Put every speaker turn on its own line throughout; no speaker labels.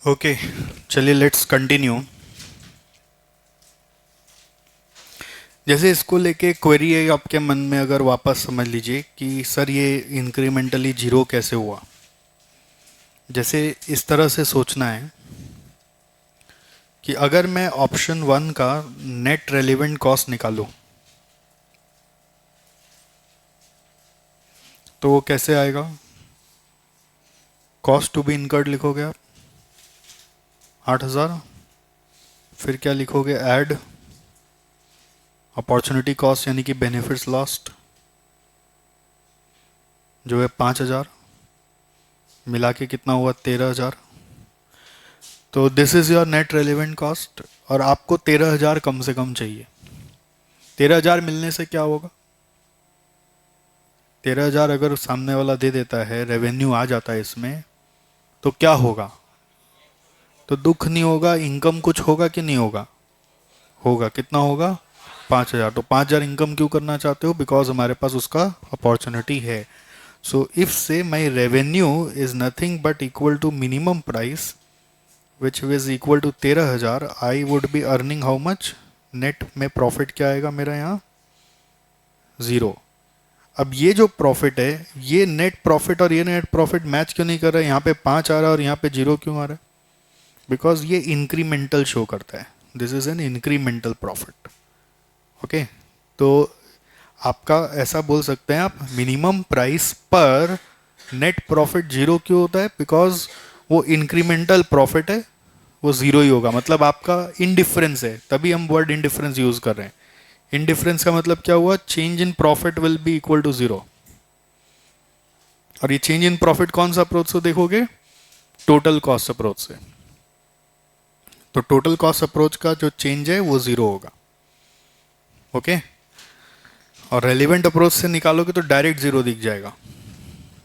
Okay, चलिए let's continue. जैसे इसको लेके क्वेरी है आपके मन में, अगर वापस समझ लीजिए कि सर ये इंक्रीमेंटली जीरो कैसे हुआ। जैसे इस तरह से सोचना है कि अगर मैं ऑप्शन वन का नेट रेलिवेंट कॉस्ट निकालूं तो वो कैसे आएगा। कॉस्ट टू बी इनकर्ड लिखोगे आप 8,000, फिर क्या लिखोगे, ऐड अपॉर्चुनिटी कॉस्ट यानी कि बेनिफिट्स लॉस्ट जो है 5,000, मिला के कितना हुआ 13,000। तो this is your net relevant cost और आपको 13,000 कम से कम चाहिए। 13,000 मिलने से क्या होगा, 13,000 अगर सामने वाला दे देता है, रेवेन्यू आ जाता है इसमें, तो क्या होगा, तो दुख नहीं होगा, इनकम कुछ होगा कि नहीं होगा, होगा। कितना होगा, 5,000। तो 5,000 इनकम क्यों करना चाहते हो, बिकॉज हमारे पास उसका अपॉर्चुनिटी है। So if say my revenue is nothing but equal to minimum price which is equal to 13,000, I would be earning how much, net में प्रॉफिट क्या आएगा मेरा यहाँ, ज़ीरो। अब ये जो प्रॉफिट है, ये नेट प्रॉफिट और ये नेट प्रॉफिट मैच क्यों नहीं कर रहा है, यहाँ पे 5 आ रहा है और यहाँ पे जीरो क्यों आ रहा है, बिकॉज ये इंक्रीमेंटल शो करता है। This is N incremental profit. Okay, तो आपका ऐसा बोल सकते हैं आप, मिनिमम प्राइस पर नेट प्रॉफिट जीरो क्यों होता है, बिकॉज वो इंक्रीमेंटल प्रॉफिट है, वो जीरो ही होगा। मतलब आपका इनडिफरेंस है, तभी हम वर्ड इनडिफरेंस यूज कर रहे हैं। इनडिफरेंस का मतलब क्या हुआ, change in profit will be equal to zero. और ये चेंज इन प्रॉफिट कौन सा अप्रोच से देखोगे, टोटल कॉस्ट अप्रोच से। तो टोटल कॉस्ट अप्रोच का जो चेंज है वो जीरो होगा। ओके, और रेलिवेंट अप्रोच से निकालोगे तो डायरेक्ट जीरो दिख जाएगा,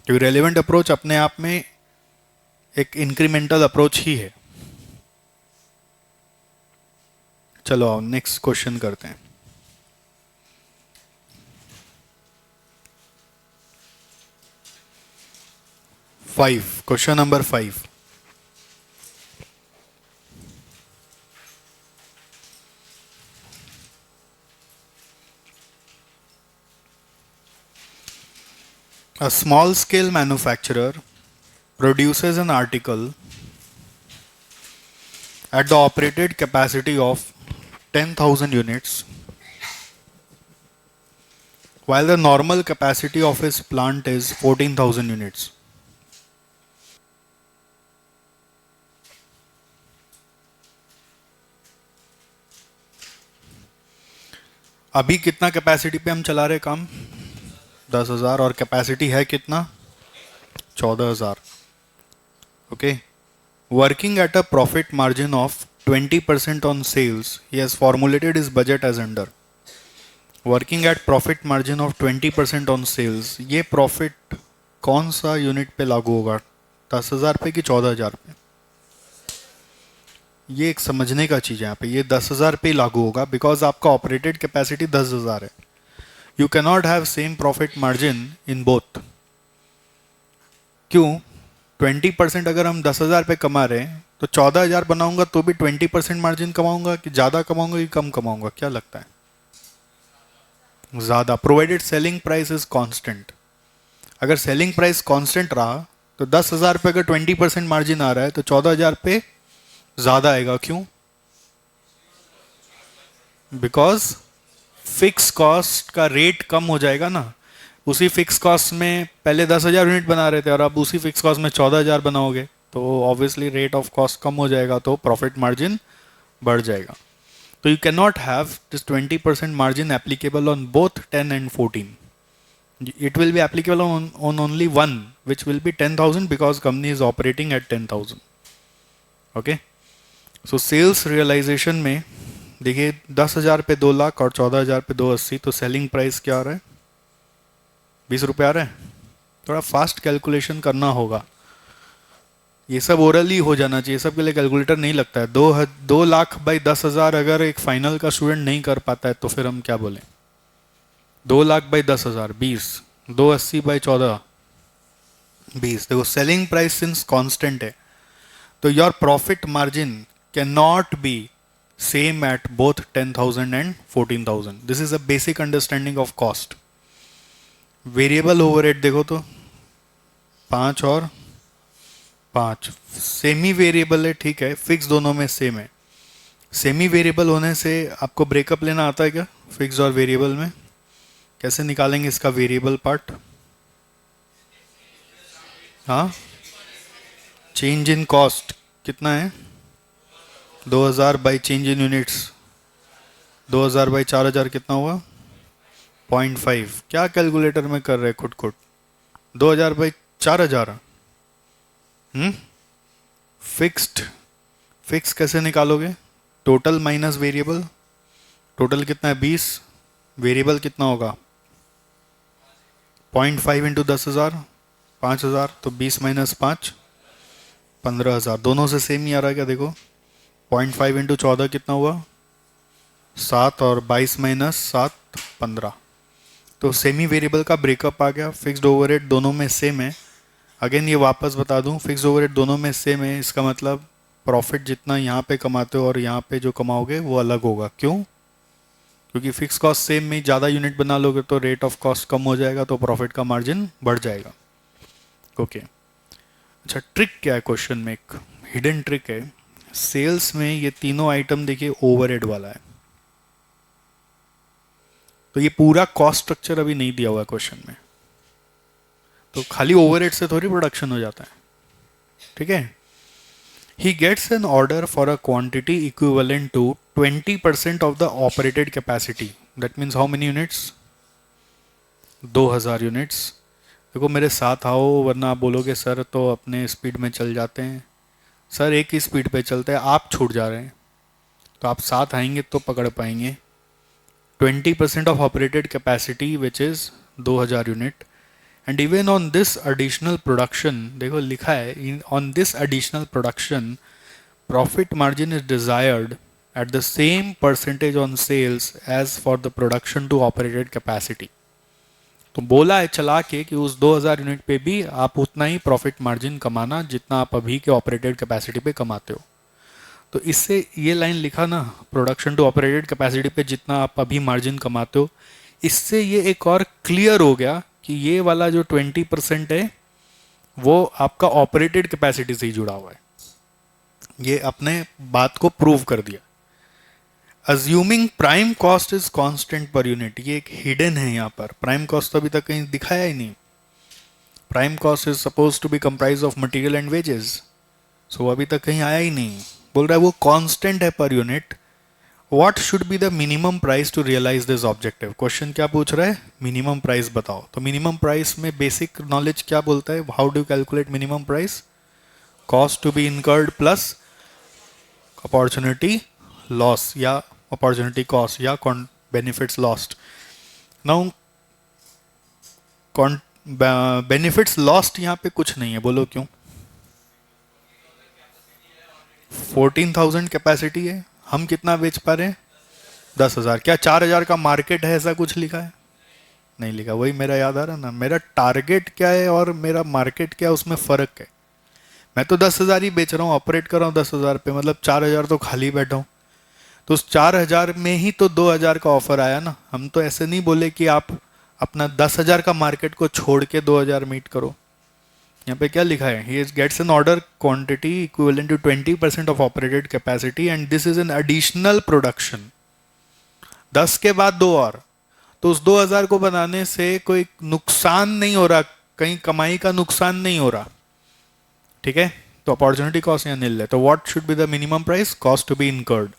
क्योंकि रेलिवेंट अप्रोच अपने आप में एक इंक्रीमेंटल अप्रोच ही है। चलो आओ नेक्स्ट क्वेश्चन करते हैं। 5, question number 5। A small scale manufacturer produces an article at the operated capacity of 10,000 units, while the normal capacity of his plant is 14,000 units. अभी कितना कैपेसिटी पे हम चला रहे काम, 10,000, और कैपेसिटी है कितना, 14,000। Okay, working at a profit margin of 20% on sales, he has formulated his budget as under. Working at profit margin of 20% on sales, ये प्रॉफिट कौन सा यूनिट पे लागू होगा, 10,000 पे कि 14,000 पे। ये एक समझने का चीज़ है यहाँ पे, ये 10,000 पे ही लागू होगा, बिकॉज आपका ऑपरेटेड कैपेसिटी 10,000 है। You can not have same profit margin in both. क्यों, 20% अगर हम 10,000 पे कमा रहे हैं तो 14,000 बनाऊंगा तो भी 20% मार्जिन कमाऊंगा कि ज़्यादा कमाऊंगा कि कम कमाऊंगा, क्या लगता है, ज़्यादा, provided selling price is constant. अगर सेलिंग प्राइस कांस्टेंट रहा तो 10,000 पे अगर 20% मार्जिन आ रहा है तो 14,000 पे ज़्यादा आएगा। क्यों, बिकॉज फिक्स कॉस्ट का रेट कम हो जाएगा ना। उसी फिक्स कॉस्ट में पहले 10,000 यूनिट बना रहे थे और अब उसी फिक्स कॉस्ट में 14,000 बनाओगे तो ऑब्वियसली रेट ऑफ कॉस्ट कम हो जाएगा, तो प्रॉफिट मार्जिन बढ़ जाएगा। तो you can not have this 20% margin applicable on both 10 and 14. It will be applicable on only one, which will be 10,000 because company is operating at 10,000. Okay, so sales realization में देखिए 10,000 पे 2 लाख और 14,000 पे 280, तो selling price क्या आ रहा है, 20 रुपये आ रहा है। थोड़ा फास्ट कैलकुलेशन करना होगा, ये सब ओरली हो जाना चाहिए, सब के लिए कैलकुलेटर नहीं लगता है। 2 लाख बाई 10,000 अगर एक फाइनल का स्टूडेंट नहीं कर पाता है तो फिर हम क्या बोलें, 2 लाख बाई 10,000 20, 280 बाई 14 20। देखो सेलिंग प्राइस सिंस कांस्टेंट है तो your profit margin can not be same at both 10,000 and 14,000. This is a basic understanding of cost. Variable overhead देखो तो 5 और 5 सेमी वेरिएबल है, ठीक है, फिक्स दोनों में सेम है. सेमी वेरिएबल होने से आपको ब्रेकअप लेना आता है क्या फिक्स और वेरिएबल में? कैसे निकालेंगे इसका वेरिएबल पार्ट? हाँ, चेंज इन कॉस्ट कितना है? 2000 by change in units. 2000 by 4000 कितना हुआ? 0.5. क्या कैलकुलेटर में कर रहे खुद खुद? 2000 बाई 4000. फिक्स्ड. फिक्स कैसे निकालोगे? Total minus variable. टोटल कितना है? 20. वेरिएबल कितना होगा? 0.5 इंटू 10,000 5,000. तो 20 माइनस 5 15,000. दोनों से सेम ही आ रहा है क्या? देखो 0.5 इंटू 14 कितना हुआ? 7. और 22 माइनस 7 15. तो सेमी वेरिएबल का ब्रेकअप आ गया. फिक्स्ड ओवरहेड दोनों में सेम है. अगेन ये वापस बता दूं, फिक्स्ड ओवरहेड दोनों में सेम है. इसका मतलब प्रॉफिट जितना यहाँ पे कमाते हो और यहाँ पे जो कमाओगे वो अलग होगा. क्यों? क्योंकि फिक्स कॉस्ट सेम में ज़्यादा यूनिट बना लोगे तो रेट ऑफ कॉस्ट कम हो जाएगा, तो प्रॉफिट का मार्जिन बढ़ जाएगा. ओके. अच्छा, ट्रिक क्या है क्वेश्चन में? एक हिडन ट्रिक है. सेल्स में ये तीनों आइटम देखिए ओवरहेड वाला है. तो ये पूरा कॉस्ट स्ट्रक्चर अभी नहीं दिया हुआ है क्वेश्चन में. तो खाली ओवरहेड से थोड़ी प्रोडक्शन हो जाता है. ठीक है. He gets an order for a quantity equivalent to 20% of the operated capacity. That means how many units? 2000 units. देखो मेरे साथ आओ, वरना आप बोलोगे सर तो अपने स्पीड में चल जाते हैं. सर एक ही स्पीड पे चलते हैं, आप छूट जा रहे हैं. तो आप साथ आएंगे तो पकड़ पाएंगे. 20% of operated capacity which is 2000 unit. And even on this additional production, देखो लिखा है on this additional production profit margin is desired at the same percentage on sales as for the production to operated capacity. तो बोला है चला के कि उस 2000 यूनिट पे भी आप उतना ही प्रॉफिट मार्जिन कमाना जितना आप अभी के ऑपरेटेड कैपेसिटी पे कमाते हो. तो इससे ये लाइन लिखा ना, प्रोडक्शन टू ऑपरेटेड कैपेसिटी पे जितना आप अभी मार्जिन कमाते हो, इससे ये एक और क्लियर हो गया कि ये वाला जो 20% है वो आपका ऑपरेटेड कैपेसिटी से ही जुड़ा हुआ है. ये अपने बात को प्रूव कर दिया. Assuming prime cost is constant per unit. ये एक हिडन है यहाँ पर. प्राइम कॉस्ट तो अभी तक कहीं दिखाया ही नहीं. Prime cost is suppose to be comprise of material and wages. So अभी तक कहीं आया ही नहीं. बोल रहा है वो कांस्टेंट है per unit. What should be the minimum price to realise this objective? Question क्या पूछ रहा है? मिनिमम प्राइस बताओ. तो मिनिमम प्राइस में बेसिक नॉलेज क्या बोलता है? How do calculate minimum price? Cost to be incurred plus opportunity loss या अपॉर्चुनिटी कॉस्ट या benefits lost. Now benefits lost यहाँ पे कुछ नहीं है. बोलो क्यों? 14,000 कैपेसिटी है. हम कितना बेच पा रहे हैं? 10,000. क्या 4,000 का मार्केट है ऐसा कुछ लिखा है? नहीं लिखा. वही मेरा याद आ रहा ना, मेरा टारगेट क्या है और मेरा मार्केट क्या है, उसमें फ़र्क है. मैं तो 10,000 ही बेच रहा हूँ, ऑपरेट कर रहा हूँ 10,000 पे, मतलब 4,000 तो खाली बैठा हूँ. तो उस 4,000 में ही तो 2,000 का ऑफर आया ना. हम तो ऐसे नहीं बोले कि आप अपना 10,000 का मार्केट को छोड़ के 2,000 मीट करो. यहाँ पे क्या लिखा है? He gets an order quantity equivalent to 20% of operated capacity and this is an additional production. 10 के बाद 2 और. तो उस 2,000 को बनाने से कोई नुकसान नहीं हो रहा, कहीं कमाई का नुकसान नहीं हो रहा. ठीक है. तो अपॉर्चुनिटी कॉस्ट यहाँ नील है. तो what should be the minimum price? Cost to be incurred.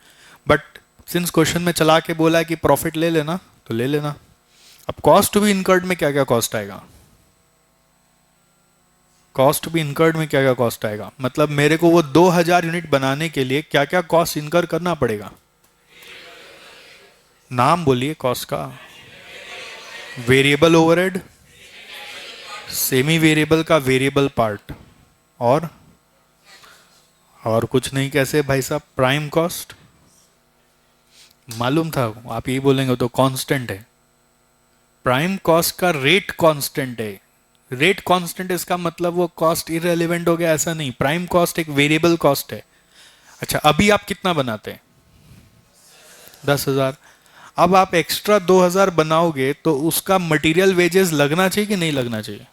But since question में चला के बोला कि प्रॉफिट ले लेना, तो ले लेना. अब कॉस्ट टू बी इनकर्ड में क्या क्या कॉस्ट आएगा? कॉस्ट टू बी इनकर्ड में क्या क्या कॉस्ट आएगा? मतलब मेरे को वो 2,000 यूनिट बनाने के लिए क्या क्या कॉस्ट इनकर करना पड़ेगा? नाम बोलिए कॉस्ट का. वेरिएबल ओवरहेड, सेमी वेरिएबल का वेरिएबल पार्ट, और कुछ नहीं. कैसे भाई साहब? प्राइम कॉस्ट मालूम था. आप यही बोलेंगे तो कांस्टेंट है. प्राइम कॉस्ट का रेट कांस्टेंट है. रेट कांस्टेंट इसका मतलब वो कॉस्ट इररेलेवेंट हो गया ऐसा नहीं, प्राइम कॉस्ट एक वेरिएबल कॉस्ट है। अच्छा अभी आप कितना बनाते हैं? 10,000। अब आप एक्स्ट्रा 2,000 बनाओगे तो उसका मटेरियल वेजेस लगना चाहिए कि नहीं लगना चाहिए?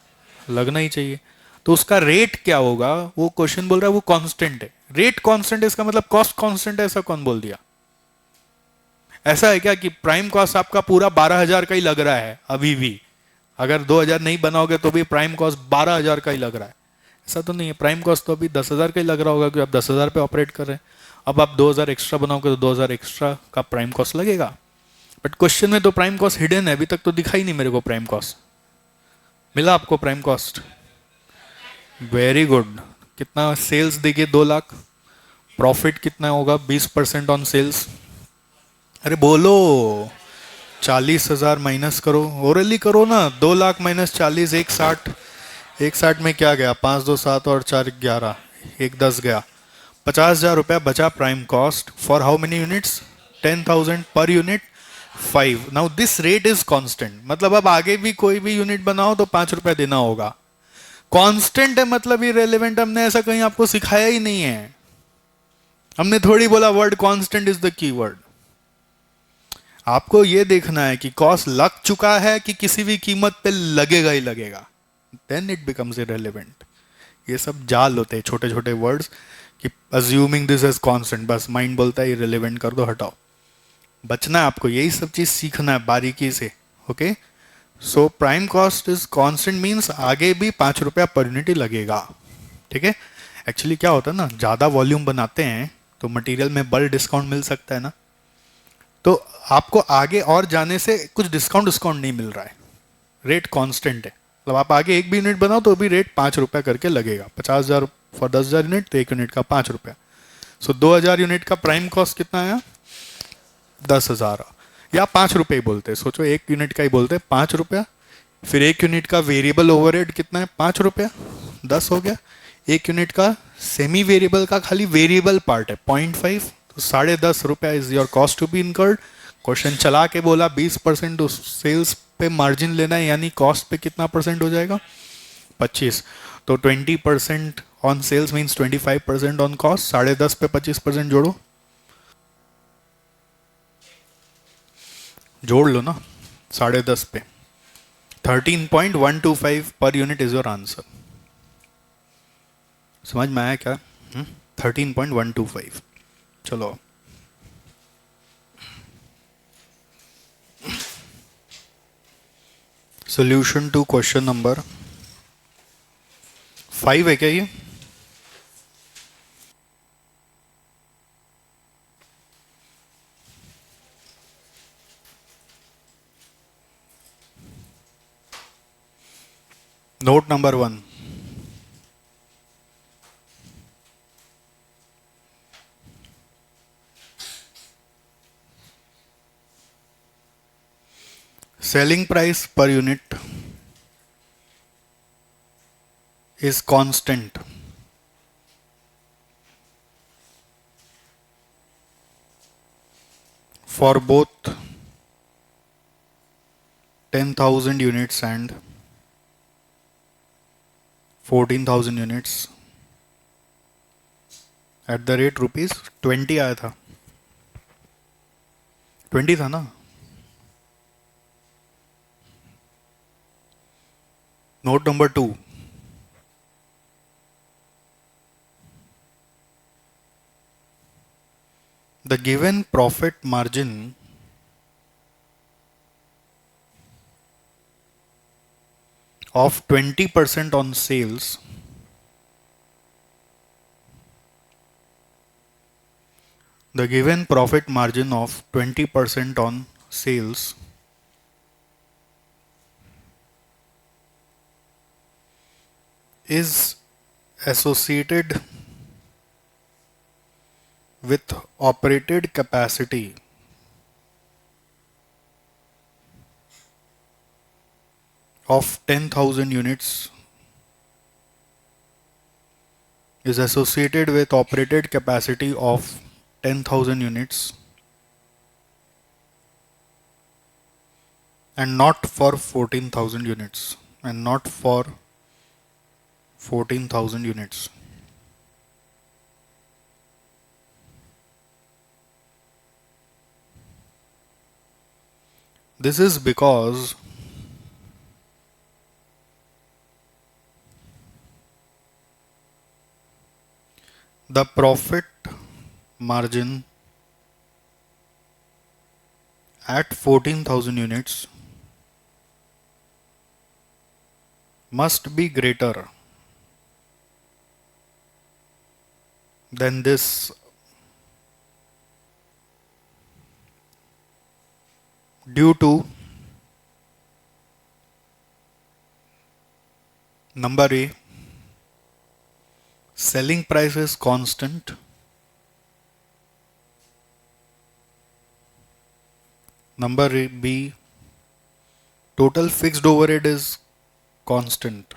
लगना ही चाहिए। तो उसका रेट क्या होगा? वो क्वेश्चन बोल रहा है वो कांस्टेंट है। रेट कांस्टेंट है इसका मतलब कॉस्ट कांस्टेंट है, ऐसा कौन बोल दिया? ऐसा है क्या कि प्राइम कॉस्ट आपका पूरा 12,000 का ही लग रहा है अभी भी? अगर 2,000 नहीं बनाओगे तो भी प्राइम कॉस्ट 12,000 का ही लग रहा है? ऐसा तो नहीं है, प्राइम कॉस्ट तो अभी 10,000 का ही लग रहा होगा क्योंकि आप 10,000 पे ऑपरेट कर रहे हैं। अब आप 2,000 एक्स्ट्रा बनाओगे तो 2,000 एक्स्ट्रा का प्राइम कॉस्ट लगेगा। बट क्वेश्चन में तो प्राइम कॉस्ट हिडन है, अभी तक तो दिखा ही नहीं मेरे को प्राइम कॉस्ट। मिला आपको प्राइम कॉस्ट? Very good. कितना सेल्स देखिए? 2 लाख। प्रॉफिट कितना होगा? 20% ऑन सेल्स। अरे बोलो। 40,000 माइनस करो, ओरली करो ना। 2 लाख माइनस 40, 1,60। 1,60 में क्या गया? 5, 2, 7 और 4, 11। 1,10 गया। 50,000 रुपया बचा prime cost for how many units? 10,000 per unit. 5। Now this rate is constant, मतलब अब आगे भी कोई भी यूनिट बनाओ तो 5 रुपया देना होगा। कांस्टेंट है मतलब इररिलेवेंट, हमने ऐसा कहीं आपको सिखाया ही नहीं है। हमने थोड़ी बोला word constant is the key word. आपको यह देखना है कि कॉस्ट लग चुका है कि किसी भी कीमत पे लगेगा ही लगेगा, देन इट बिकम्स इररिलेवेंट। ये सब जाल होते हैं, छोटे छोटे वर्ड्स कि अज्यूमिंग दिस एज कांस्टेंट, बस माइंड बोलता है इररिलेवेंट कर दो, हटाओ। बचना है आपको, यही सब चीज सीखना है बारीकी से। Okay, so prime cost is constant means आगे भी 5 रुपया पर यूनिट ही लगेगा। ठीक है। एक्चुअली क्या होता है ना, ज़्यादा वॉल्यूम बनाते हैं तो मटेरियल में बल्क डिस्काउंट मिल सकता है ना, तो आपको आगे और जाने से कुछ डिस्काउंट डिस्काउंट नहीं मिल रहा है, रेट कांस्टेंट है। मतलब आप आगे एक भी यूनिट बनाओ तो भी रेट 5 रुपया करके लगेगा। 50,000 फॉर 10,000 यूनिट तो एक यूनिट का 5 रुपया। सो 2,000 यूनिट का प्राइम कॉस्ट कितना आया? 10,000। या 5 रुपये ही बोलते हैं, सोचो एक यूनिट का ही बोलते हैं 5 रुपया। फिर एक यूनिट का वेरिएबल ओवरहेड कितना है? 5 रुपया। 10 हो गया। एक यूनिट का सेमी वेरिएबल का खाली वेरिएबल पार्ट है 0.5, तो 10.5 रुपया is your cost to be incurred. Question चला के बोला 20% सेल्स पे मार्जिन लेना है, यानी कॉस्ट पे कितना परसेंट हो जाएगा? 25। तो 20% on sales means 25% on cost. 10.5 पे 25% जोड़ो, जोड़ लो ना। 10.5 पे 13.125 per unit is your answer. समझ में आया क्या? 13.125। चलो, सोल्यूशन टू क्वेश्चन नंबर 5 है क्या ये? Note number 1, selling price per unit is constant for both 10,000 units and 14,000 units at the rate rupees 20 आया था। 20 था ना? Note number 2, the given profit margin of 20% on sales the given profit margin of 20% on sales is associated with operated capacity of 10,000 units is associated with operated capacity of 10,000 units and not for 14,000 units and not for 14,000 units. This is because the profit margin at 14,000 units must be greater than this due to number A, selling price is constant. Number B, total fixed overhead is constant.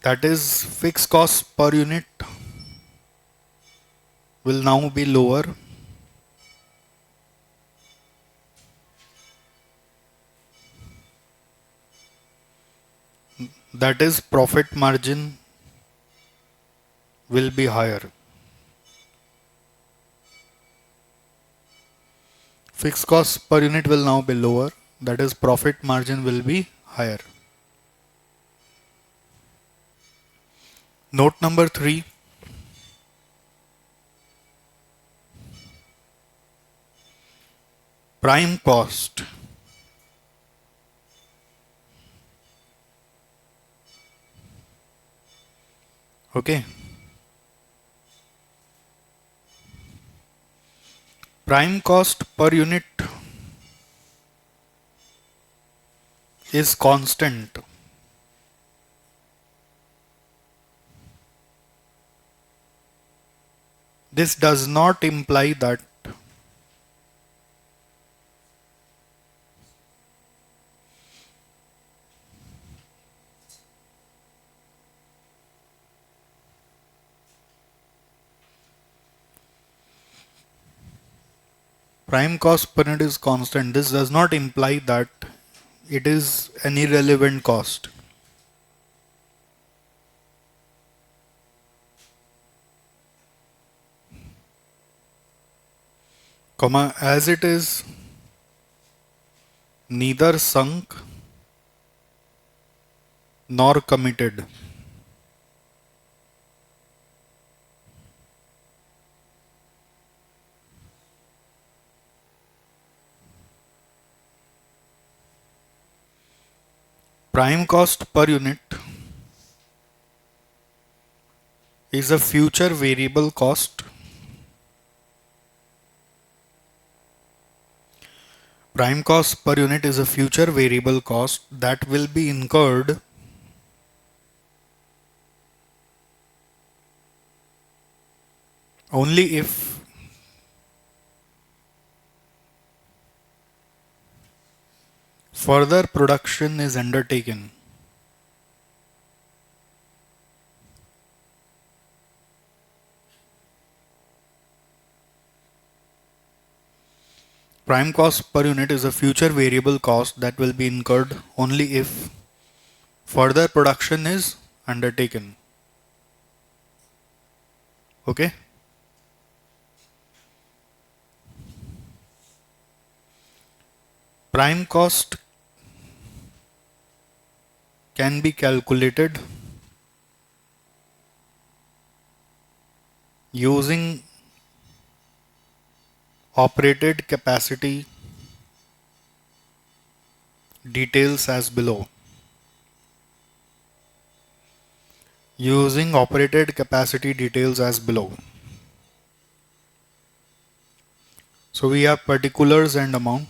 That is, fixed cost per unit will now be lower. That is, profit margin will be higher. Fixed cost per unit will now be lower. That is, profit margin will be higher. Note number 3. Prime cost. Okay. Prime cost per unit is constant. This does not imply that prime cost per unit is constant. This does not imply that it is an irrelevant cost. Comma, as it is neither sunk nor committed. Prime cost per unit is a future variable cost. Prime cost per unit is a future variable cost that will be incurred only if further production is undertaken. Prime cost per unit is a future variable cost that will be incurred only if further production is undertaken. Okay? Prime cost can be calculated using operated capacity details as below. Using operated capacity details as below. So we have particulars and amount.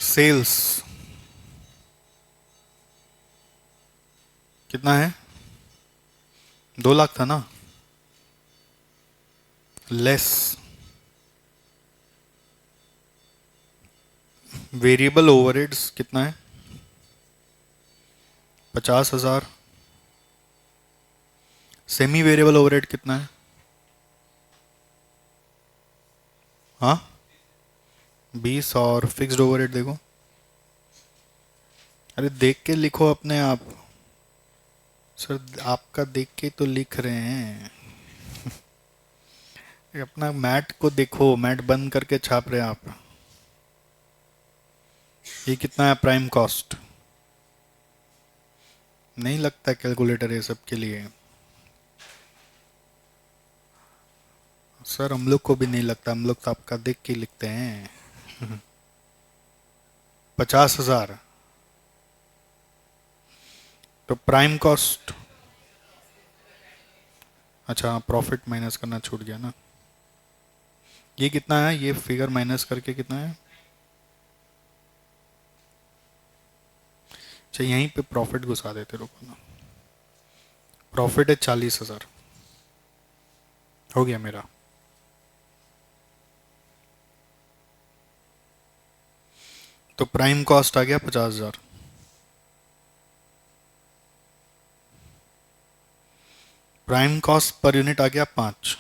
Sales कितना है 2 लाख था ना less variable overheads कितना है? 50,000। Semi variable overhead कितना है? हाँ, 20। और फिक्स्ड ओवरहेड देखो। अरे देख के लिखो अपने आप। सर आपका देख के तो लिख रहे हैं। ये अपना मैट को देखो, मैट बंद करके छाप रहे हैं आप। ये कितना है प्राइम कॉस्ट? नहीं लगता कैलकुलेटर ये सब के लिए। सर हम लोग को भी नहीं लगता, हम लोग तो आपका देख के लिखते हैं। 50,000। तो प्राइम कॉस्ट। अच्छा, प्रॉफिट माइनस करना छूट गया ना। ये कितना है? ये फिगर माइनस करके कितना है? अच्छा, यहीं पे प्रॉफिट घुसा देते, रुको ना। प्रॉफिट है 40,000। हो गया मेरा। तो प्राइम कॉस्ट आ गया 50,000। प्राइम कॉस्ट पर यूनिट आ गया 5।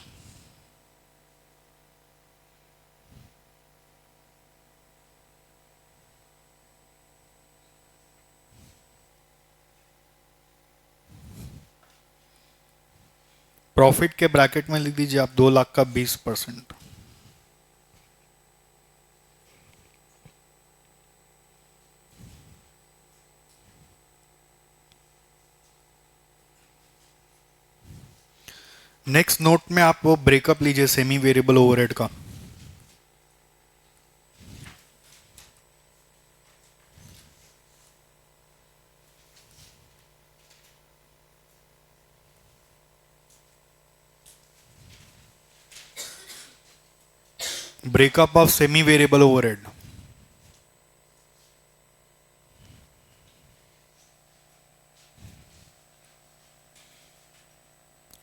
प्रॉफिट के ब्रैकेट में लिख दीजिए आप 2 लाख का 20%। नेक्स्ट नोट में आप वो ब्रेकअप लीजिए सेमी वेरिएबल ओवरहेड का। Breakup of semi variable overhead.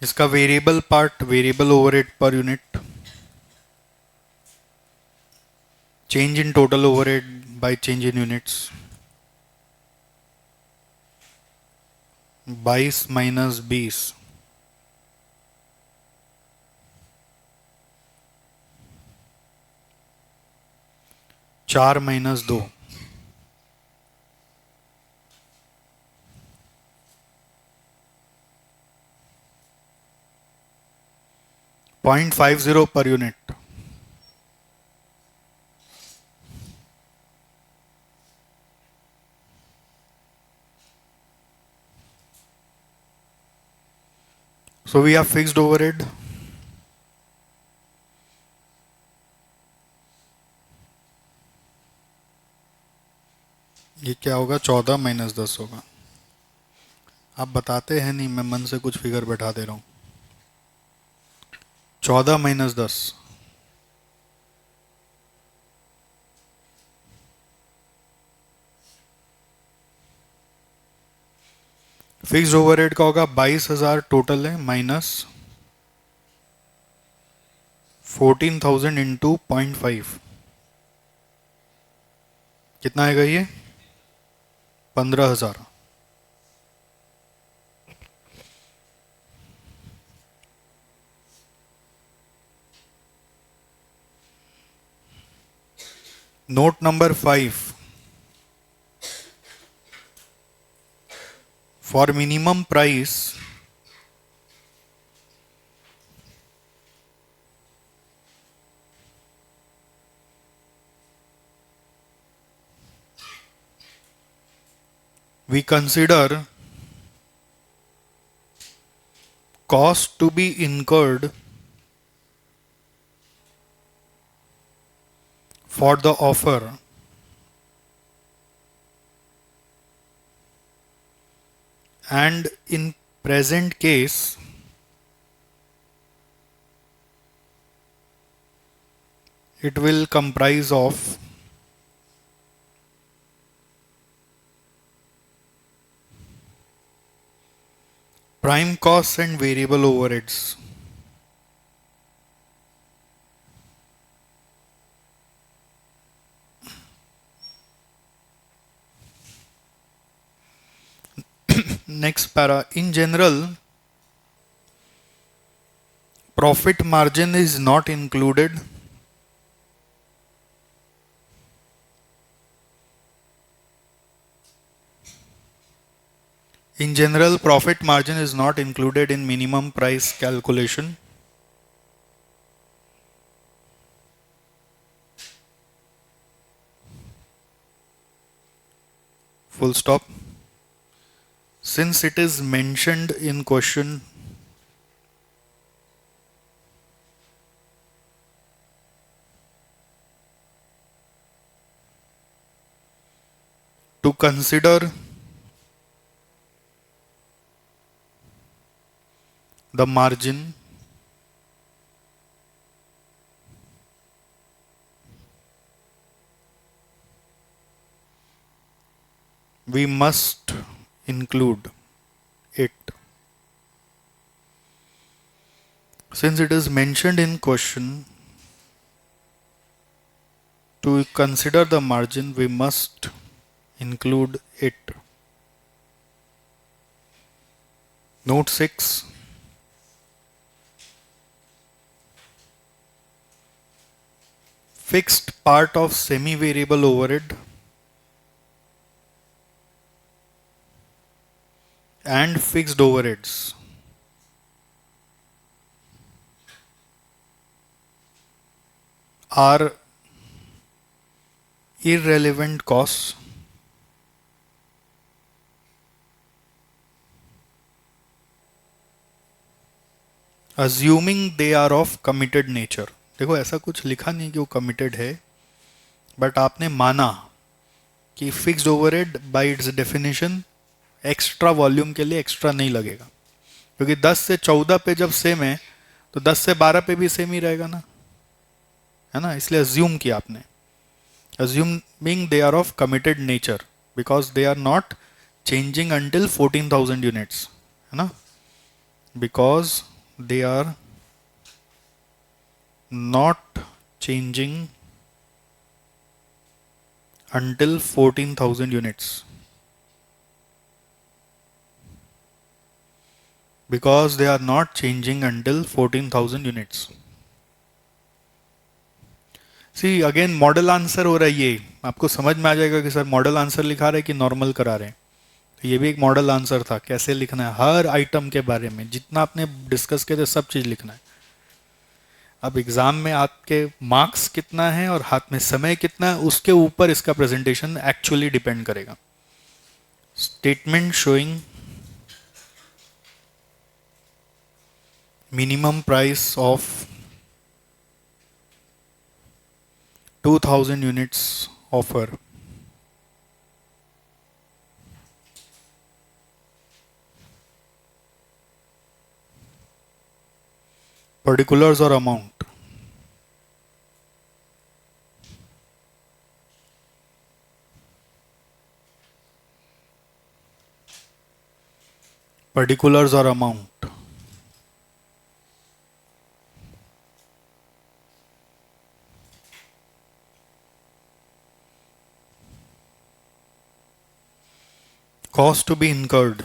इसका variable part variable overhead per unit, change in total overhead by change in units, 22 minus 20, 4 minus 2, 0.50 per unit. So we have fixed overhead. ये क्या होगा? 14 minus 10 होगा। आप बताते हैं नहीं, मैं मन से कुछ फिगर बैठा दे रहा हूँ। 14 माइनस 10। फिक्स्ड ओवरहेड का होगा 22,000 टोटल है, माइनस 14,000 इंटू 0.5। कितना आएगा ये? 15,000। Note number 5। For minimum price we consider cost to be incurred for the offer and in present case it will comprise of prime costs and variable overheads. Next para. In general, profit margin is not included in general, profit margin is not included in minimum price calculation. Full stop. Since it is mentioned in question, to consider the margin we must include it. Since it is mentioned in question, to consider the margin we must include it. Note 6. Fixed part of semi-variable overhead and fixed overheads are irrelevant costs assuming they are of committed nature. देखो ऐसा कुछ लिखा नहीं कि वो committed है, but आपने माना कि fixed overhead bye it's definition extra volume के लिए एक्स्ट्रा नहीं लगेगा, क्योंकि 10 से 14 पे जब सेम है तो 10 से 12 पे भी सेम ही रहेगा ना, है ना, इसलिए अज्यूम किया आपने, assuming they are of committed nature because they are not changing until 14,000 units, है ना, because they are not changing until 14,000 units, because they are not changing until 14,000 units. See again model answer हो रहा है, ये आपको समझ में आ जाएगा कि सर मॉडल आंसर लिखा रहे हैं कि नॉर्मल करा रहे हैं, तो ये भी एक मॉडल आंसर था, कैसे लिखना है हर आइटम के बारे में, जितना आपने डिस्कस किया था सब चीज़ लिखना है। अब एग्जाम में आपके मार्क्स कितना है और हाथ में समय कितना है उसके ऊपर इसका प्रेजेंटेशन एक्चुअली डिपेंड करेगा। Statement showing minimum price of 2000 units offer particulars or amount, particulars or amount, cost to be incurred,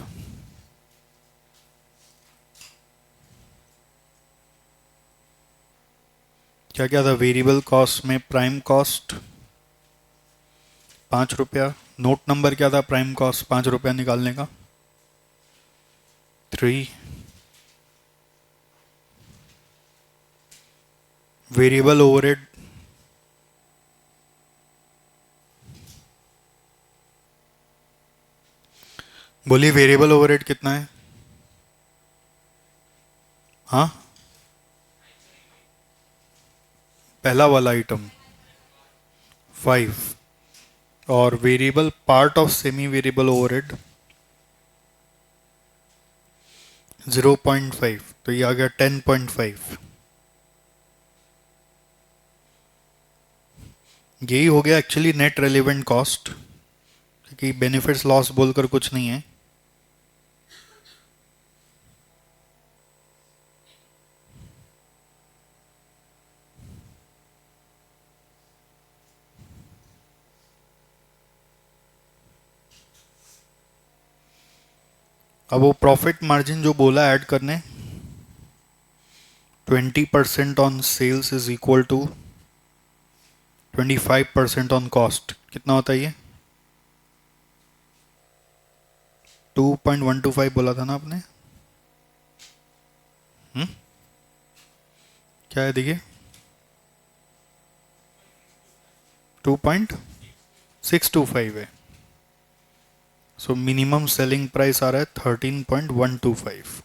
क्या क्या था वेरिएबल कॉस्ट में, प्राइम कॉस्ट 5 रुपया, नोट नंबर क्या था प्राइम कॉस्ट 5 रुपया निकालने का, 3, वेरिएबल ओवरहेड बोलिए वेरिएबल ओवरहेड कितना है, हाँ पहला वाला आइटम 5 और variable part of semi variable overhead 0.5, तो ये आ गया 10.5। यही हो गया एक्चुअली नेट रेलिवेंट कॉस्ट, क्योंकि बेनिफिट्स लॉस बोलकर कुछ नहीं है। अब वो प्रॉफिट मार्जिन जो बोला ऐड करने, 20% on sales is equal to 25% on cost, कितना होता है ये? 2.125 बोला था ना आपने? क्या है देखिए, 2.625 है। सो मिनिमम सेलिंग प्राइस आ रहा है 13.125।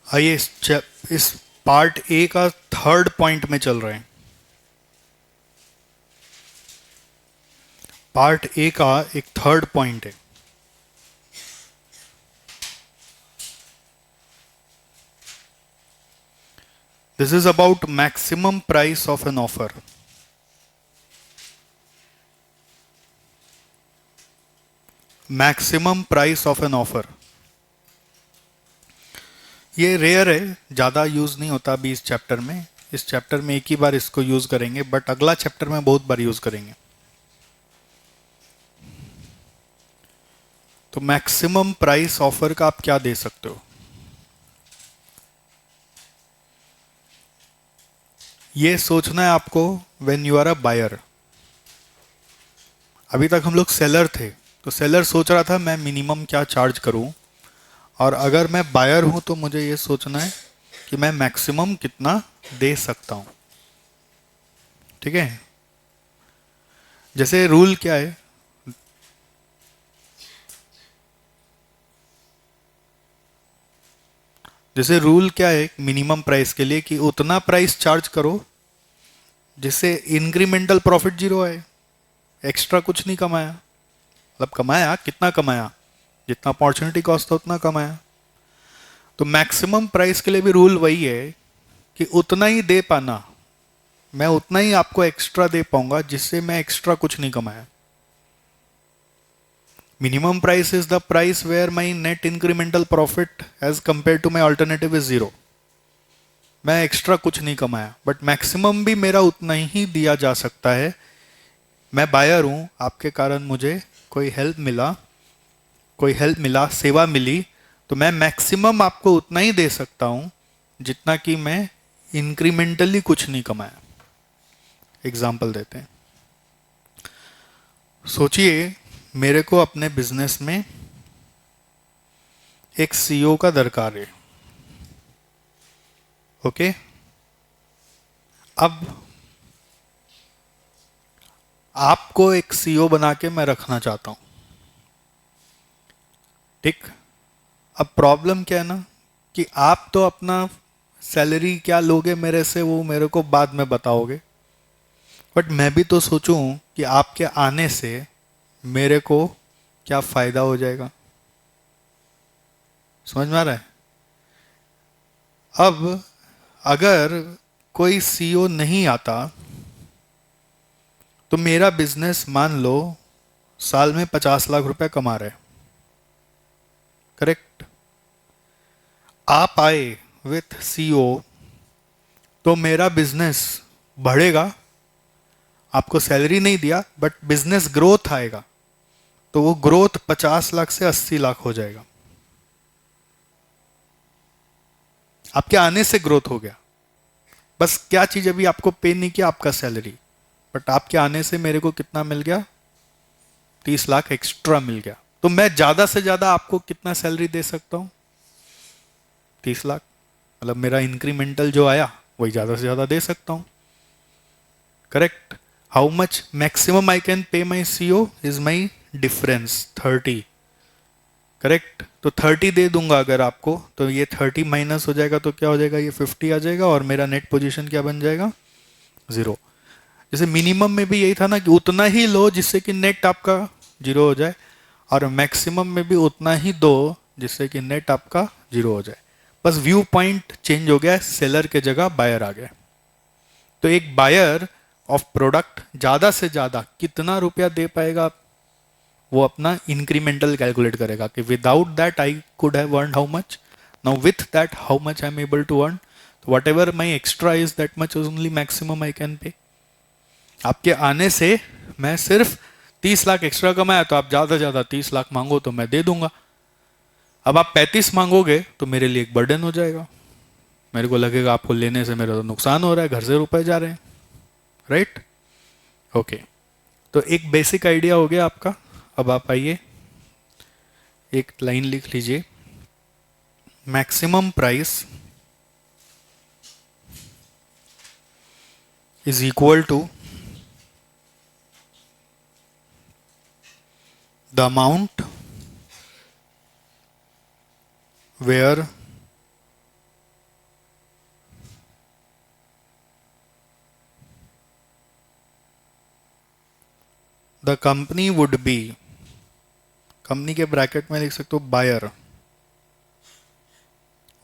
आइए इस पार्ट ए का थर्ड पॉइंट में चल रहे हैं। पार्ट ए का एक थर्ड पॉइंट है। This is about maximum price of an offer. Maximum price of an offer, ये रेयर है, ज़्यादा यूज़ नहीं होता अभी इस चैप्टर में। इस चैप्टर में एक ही बार इसको यूज़ करेंगे, बट अगला चैप्टर में बहुत बार यूज़ करेंगे। तो मैक्सिमम प्राइस ऑफर का आप क्या दे सकते हो? ये सोचना है आपको when you are a buyer. अभी तक हम लोग सेलर थे, तो सेलर सोच रहा था मैं मिनिमम क्या चार्ज करूं, और अगर मैं बायर हूं तो मुझे ये सोचना है कि मैं मैक्सिमम कितना दे सकता हूं। ठीक है? जैसे रूल क्या है, जैसे रूल क्या है मिनिमम प्राइस के लिए कि उतना प्राइस चार्ज करो जिससे इंक्रीमेंटल प्रॉफिट जीरो है, एक्स्ट्रा कुछ नहीं कमाया। मतलब कमाया, कितना कमाया? जितना अपॉर्चुनिटी कॉस्ट था उतना कमाया। तो मैक्सिमम प्राइस के लिए भी रूल वही है कि उतना ही दे पाना, मैं उतना ही आपको एक्स्ट्रा दे पाऊंगा जिससे मैं एक्स्ट्रा कुछ नहीं कमाया। Minimum price is the price where my net incremental profit as compared to my alternative is zero. मैं एक्स्ट्रा कुछ नहीं कमाया, बट मैक्सिमम भी मेरा उतना ही दिया जा सकता है। मैं बायर हूं, आपके कारण मुझे कोई हेल्प मिला, सेवा मिली, तो मैं मैक्सिमम आपको उतना ही दे सकता हूं जितना कि मैं इंक्रीमेंटली कुछ नहीं कमाया। एग्जाम्पल देते हैं। सोचिए मेरे को अपने बिजनेस में एक सीईओ का दरकार है। ओके? अब आपको एक सीईओ बना के मैं रखना चाहता हूं। ठीक? अब प्रॉब्लम क्या है ना, कि आप तो अपना सैलरी क्या लोगे मेरे से वो मेरे को बाद में बताओगे, बट मैं भी तो सोचूं कि आपके आने से मेरे को क्या फायदा हो जाएगा। समझ में आ रहा है? अब अगर कोई सीईओ नहीं आता तो मेरा बिजनेस मान लो साल में 50 लाख रुपए कमा रहे, करेक्ट? आप आए विथ सीईओ तो मेरा बिजनेस बढ़ेगा। आपको सैलरी नहीं दिया बट बिजनेस ग्रोथ आएगा, तो वो ग्रोथ 50 लाख से 80 लाख हो जाएगा। आपके आने से ग्रोथ हो गया। बस क्या चीज अभी आपको पे नहीं किया, आपका सैलरी, बट आपके आने से मेरे को कितना मिल गया? 30 लाख एक्स्ट्रा मिल गया। तो मैं ज्यादा से ज्यादा आपको कितना सैलरी दे सकता हूं? 30 लाख। मतलब मेरा इंक्रीमेंटल जो आया वही ज्यादा से ज्यादा दे सकता हूं, correct? How much maximum I can पे माई CEO is my difference 30, correct? तो 30 दे दूंगा अगर आपको, तो ये 30 माइनस हो जाएगा तो क्या हो जाएगा? ये 50 आ जाएगा और मेरा नेट पोजीशन क्या बन जाएगा? जीरो। जैसे मिनिमम में भी यही था ना कि उतना ही लो जिससे कि नेट आपका जीरो हो जाए, और मैक्सिमम में भी उतना ही दो जिससे कि नेट आपका जीरो हो जाए। बस व्यू पॉइंट चेंज हो गया, सेलर के जगह बायर आ गया। तो एक बायर ऑफ प्रोडक्ट ज्यादा से ज्यादा कितना रुपया दे पाएगा, वो अपना इंक्रीमेंटल कैलकुलेट करेगा कि without that I could have earn how much, now with that how much I am able to earn, whatever my extra is that much only maximum I can pay. आपके आने से मैं सिर्फ 30 lakh extra कमाया, तो आप ज्यादा से ज्यादा 30 लाख मांगो तो मैं दे दूंगा। अब आप 35 मांगोगे तो मेरे लिए एक बर्डन हो जाएगा, मेरे को लगेगा आपको लेने से मेरा तो नुकसान हो रहा है, घर से रुपए जा रहे हैं, राइट? ओके, तो एक बेसिक आइडिया हो गया आपका। अब आप आइए एक लाइन लिख लीजिए, maximum price is equal to the amount where the company would be, company के ब्रैकेट में लिख सकते हो buyer,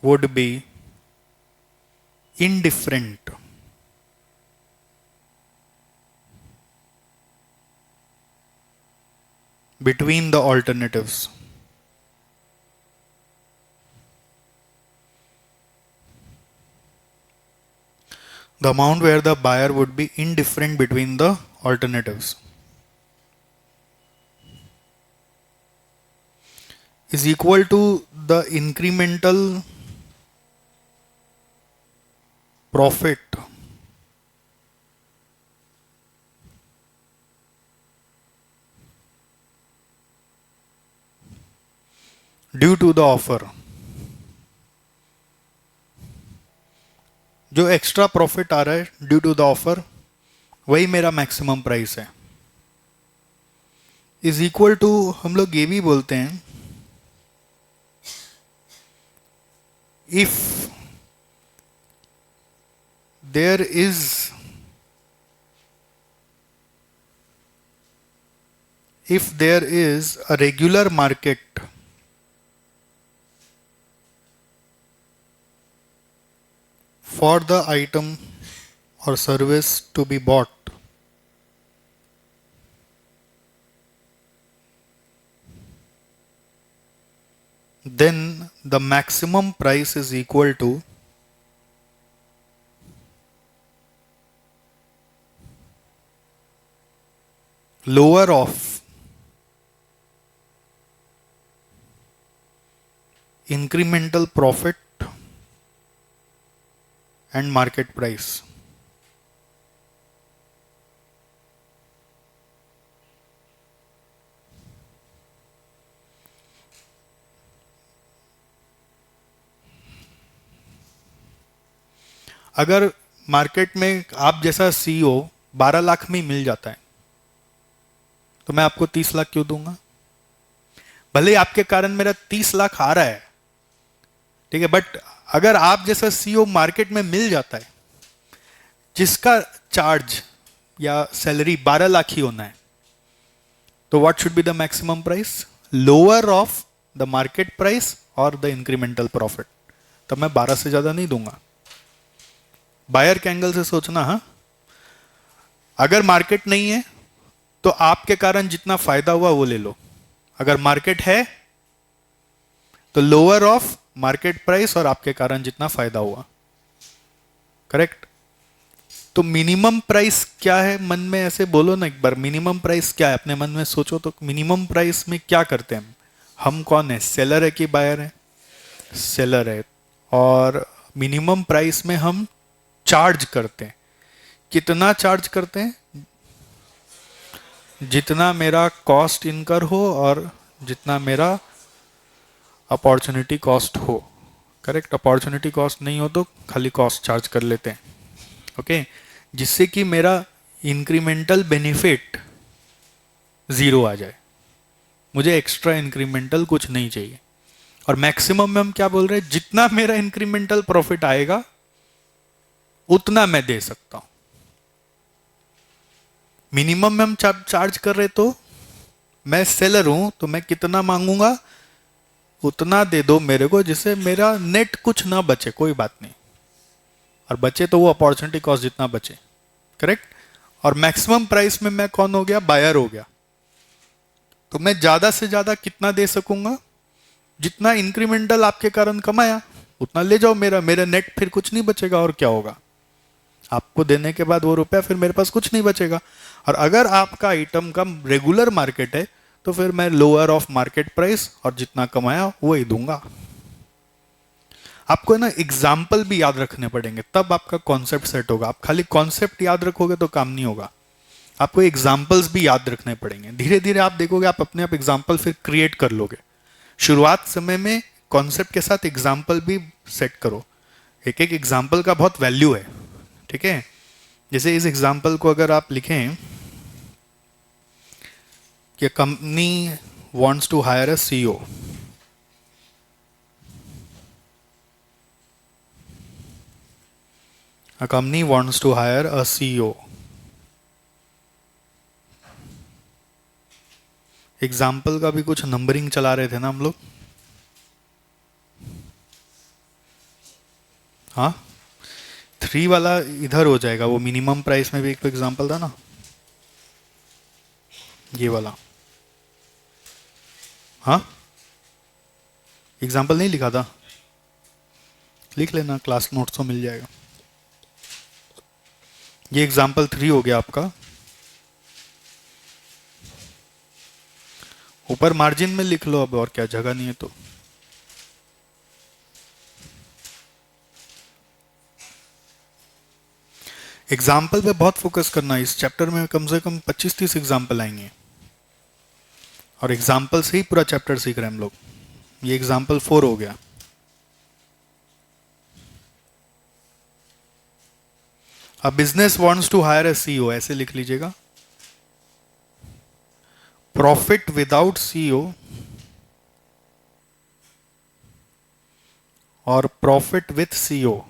would be indifferent between the alternatives. The amount where the buyer would be indifferent between the alternatives is equal to the incremental profit due to the offer. जो extra profit आ रहा है due to the offer, वही मेरा maximum price है, is equal to, हम लोग ये भी बोलते हैं, if there is a regular market for the item or service to be bought, then the maximum price is equal to lower of incremental profit and market price. अगर market में आप जैसा सीईओ 12 लाख में ही मिल जाता है, तो मैं आपको 30 लाख क्यों दूंगा? भले ही आपके कारण मेरा 30 लाख आ रहा है, ठीक है, बट अगर आप जैसा सीईओ मार्केट में मिल जाता है जिसका चार्ज या सैलरी 12 लाख ही होना है, तो what should be the maximum price? Lower of the market price और द इंक्रीमेंटल प्रॉफिट। तो मैं 12 से ज्यादा नहीं दूंगा। बायर के एंगल से सोचना, हाँ, अगर मार्केट नहीं है तो आपके कारण जितना फायदा हुआ वो ले लो, अगर मार्केट है तो लोअर ऑफ मार्केट प्राइस और आपके कारण जितना फायदा हुआ, करेक्ट? तो मिनिमम प्राइस क्या है? मन में ऐसे बोलो ना एक बार, मिनिमम प्राइस क्या है? अपने मन में सोचो तो मिनिमम प्राइस में क्या करते हैं हम कौन है? सेलर है कि बायर है? सेलर है। और मिनिमम प्राइस में हम चार्ज करते हैं, कितना चार्ज करते हैं? जितना मेरा कॉस्ट इनकर हो और जितना मेरा अपॉर्चुनिटी कॉस्ट हो, करेक्ट? अपॉर्चुनिटी कॉस्ट नहीं हो तो खाली कॉस्ट चार्ज कर लेते हैं, ओके? जिससे कि मेरा इंक्रीमेंटल बेनिफिट जीरो आ जाए, मुझे एक्स्ट्रा इंक्रीमेंटल कुछ नहीं चाहिए। और मैक्सिमम में हम क्या बोल रहे हैं? जितना मेरा इंक्रीमेंटल प्रॉफिट आएगा उतना मैं दे सकता हूं। मिनिमम हम चार्ज कर रहे, तो मैं सेलर हूं तो मैं कितना मांगूंगा, उतना दे दो मेरे को जिससे मेरा नेट कुछ ना बचे, कोई बात नहीं, और बचे तो वो अपॉर्चुनिटी कॉस्ट जितना बचे, करेक्ट। और मैक्सिमम प्राइस में मैं कौन हो गया, बायर हो गया। तो मैं ज्यादा से ज्यादा कितना दे सकूंगा, जितना इंक्रीमेंटल आपके कारण कमाया उतना ले जाओ, मेरा मेरा नेट फिर कुछ नहीं बचेगा, और क्या होगा, आपको देने के बाद वो रुपया फिर मेरे पास कुछ नहीं बचेगा। और अगर आपका आइटम का रेगुलर मार्केट है तो फिर मैं लोअर ऑफ मार्केट प्राइस और जितना कमाया वो ही दूंगा। आपको ना एग्जाम्पल भी याद रखने पड़ेंगे, तब आपका कॉन्सेप्ट सेट होगा। आप खाली कॉन्सेप्ट याद रखोगे तो काम नहीं होगा, आपको एग्जाम्पल्स भी याद रखने पड़ेंगे। धीरे धीरे आप देखोगे आप अपने आप एग्जाम्पल फिर क्रिएट कर लोगे। शुरुआत समय में कॉन्सेप्ट के साथ एग्जाम्पल भी सेट करो, एक एक एग्जाम्पल का बहुत वैल्यू है, ठीक है। जैसे इस एग्जाम्पल को अगर आप लिखें कि company wants to hire a CEO, a company wants to hire a CEO। Example का भी कुछ नंबरिंग चला रहे थे ना हम लोग, हाँ 3 वाला इधर हो जाएगा, वो मिनिमम प्राइस में भी एक एग्जाम्पल था ना, ये वाला, हाँ एग्जाम्पल नहीं लिखा था, लिख लेना, क्लास नोट्स तो मिल जाएगा। ये एग्जाम्पल 3 हो गया आपका। ऊपर मार्जिन में लिख लो अब, और क्या, जगह नहीं है तो। एग्जाम्पल पे बहुत फोकस करना, इस चैप्टर में कम से कम 25-30 एग्जाम्पल आएंगे, और एग्जाम्पल से ही पूरा चैप्टर सीख रहे हैं हम लोग। ये एग्जाम्पल 4 हो गया। A business wants to hire a CEO, ऐसे लिख लीजिएगा। प्रॉफिट विदाउट सीईओ और profit with CEO.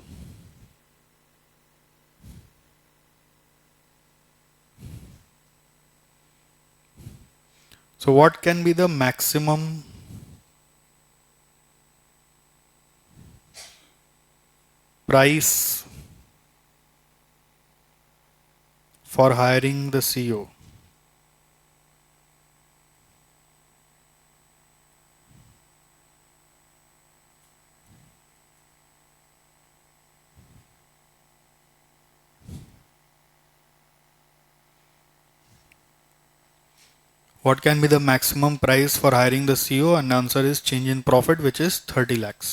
So what can be the maximum price for hiring the CEO? What can be the maximum price for hiring the CEO? And the answer is change in profit, which is 30 lakhs.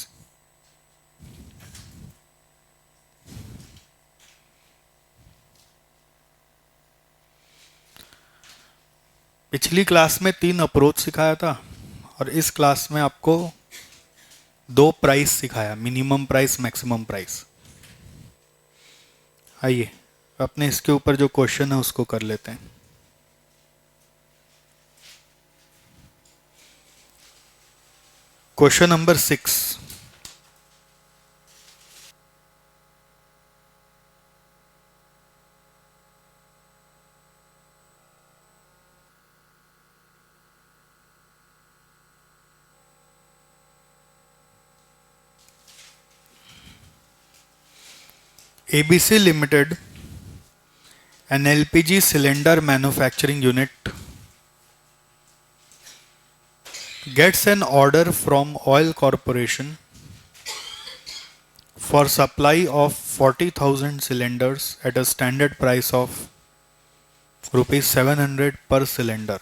पिछली class में 3 approach सिखाया था, और इस class में आपको 2 price सिखाया, minimum price, maximum price. आइए अपने इसके ऊपर जो क्वेश्चन है उसको कर लेते हैं। Question number 6, ABC Limited, an LPG cylinder manufacturing unit, gets an order from Oil Corporation for supply of 40,000 cylinders at a standard price of rupees 700 per cylinder।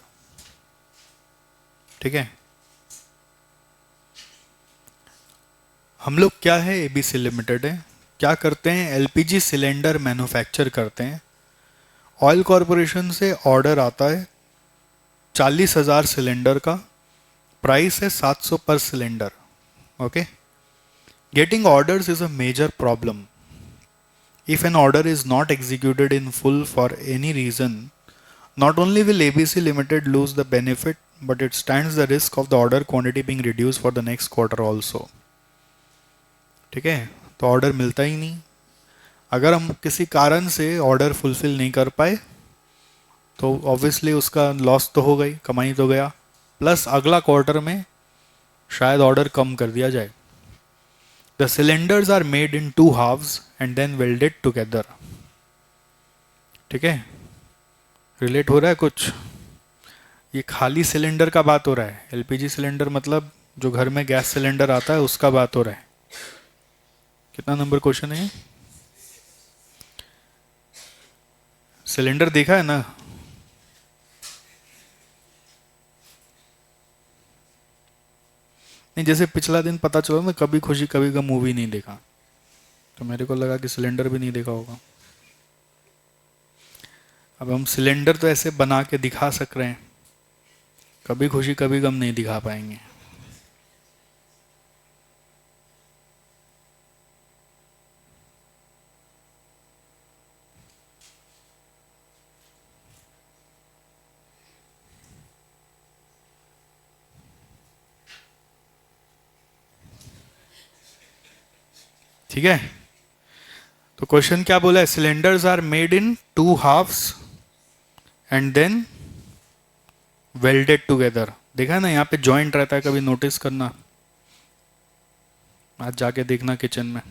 ठीक है, हम लोग क्या है, एबीसी लिमिटेड है, क्या करते हैं, एलपीजी सिलेंडर मैन्युफैक्चर करते हैं। ऑयल कॉरपोरेशन से ऑर्डर आता है 40,000 सिलेंडर का, प्राइस है 700 पर cylinder. Okay, getting orders is a major problem. If an order is not executed in full for any reason, not only will ABC Limited lose the benefit, but it stands the risk of the order quantity being reduced for the next quarter also। ठीक है, तो order मिलता ही नहीं। अगर हम किसी कारण से ऑर्डर फुलफिल नहीं कर पाए तो ऑब्वियसली उसका लॉस तो हो गई, कमाई तो गया, प्लस अगला क्वार्टर में शायद ऑर्डर कम कर दिया जाए. The cylinders are made in 2 halves and then welded together. ठीक है, रिलेट हो रहा है कुछ? ये खाली सिलेंडर का बात हो रहा है. एलपीजी सिलेंडर मतलब जो घर में गैस सिलेंडर आता है उसका बात हो रहा है. कितना नंबर क्वेश्चन है? सिलेंडर देखा है ना? नहीं, जैसे पिछला दिन पता चला ना, कभी खुशी कभी गम मूवी नहीं देखा, तो मेरे को लगा कि सिलेंडर भी नहीं देखा होगा. अब हम सिलेंडर तो ऐसे बना के दिखा सक रहे हैं, कभी खुशी कभी गम नहीं दिखा पाएंगे. ठीक है, तो क्वेश्चन क्या बोला है? Cylinders are made in 2 halves and then welded together. देखा ना, यहाँ पे जॉइंट रहता है, कभी नोटिस करना, आज जाके देखना किचन में.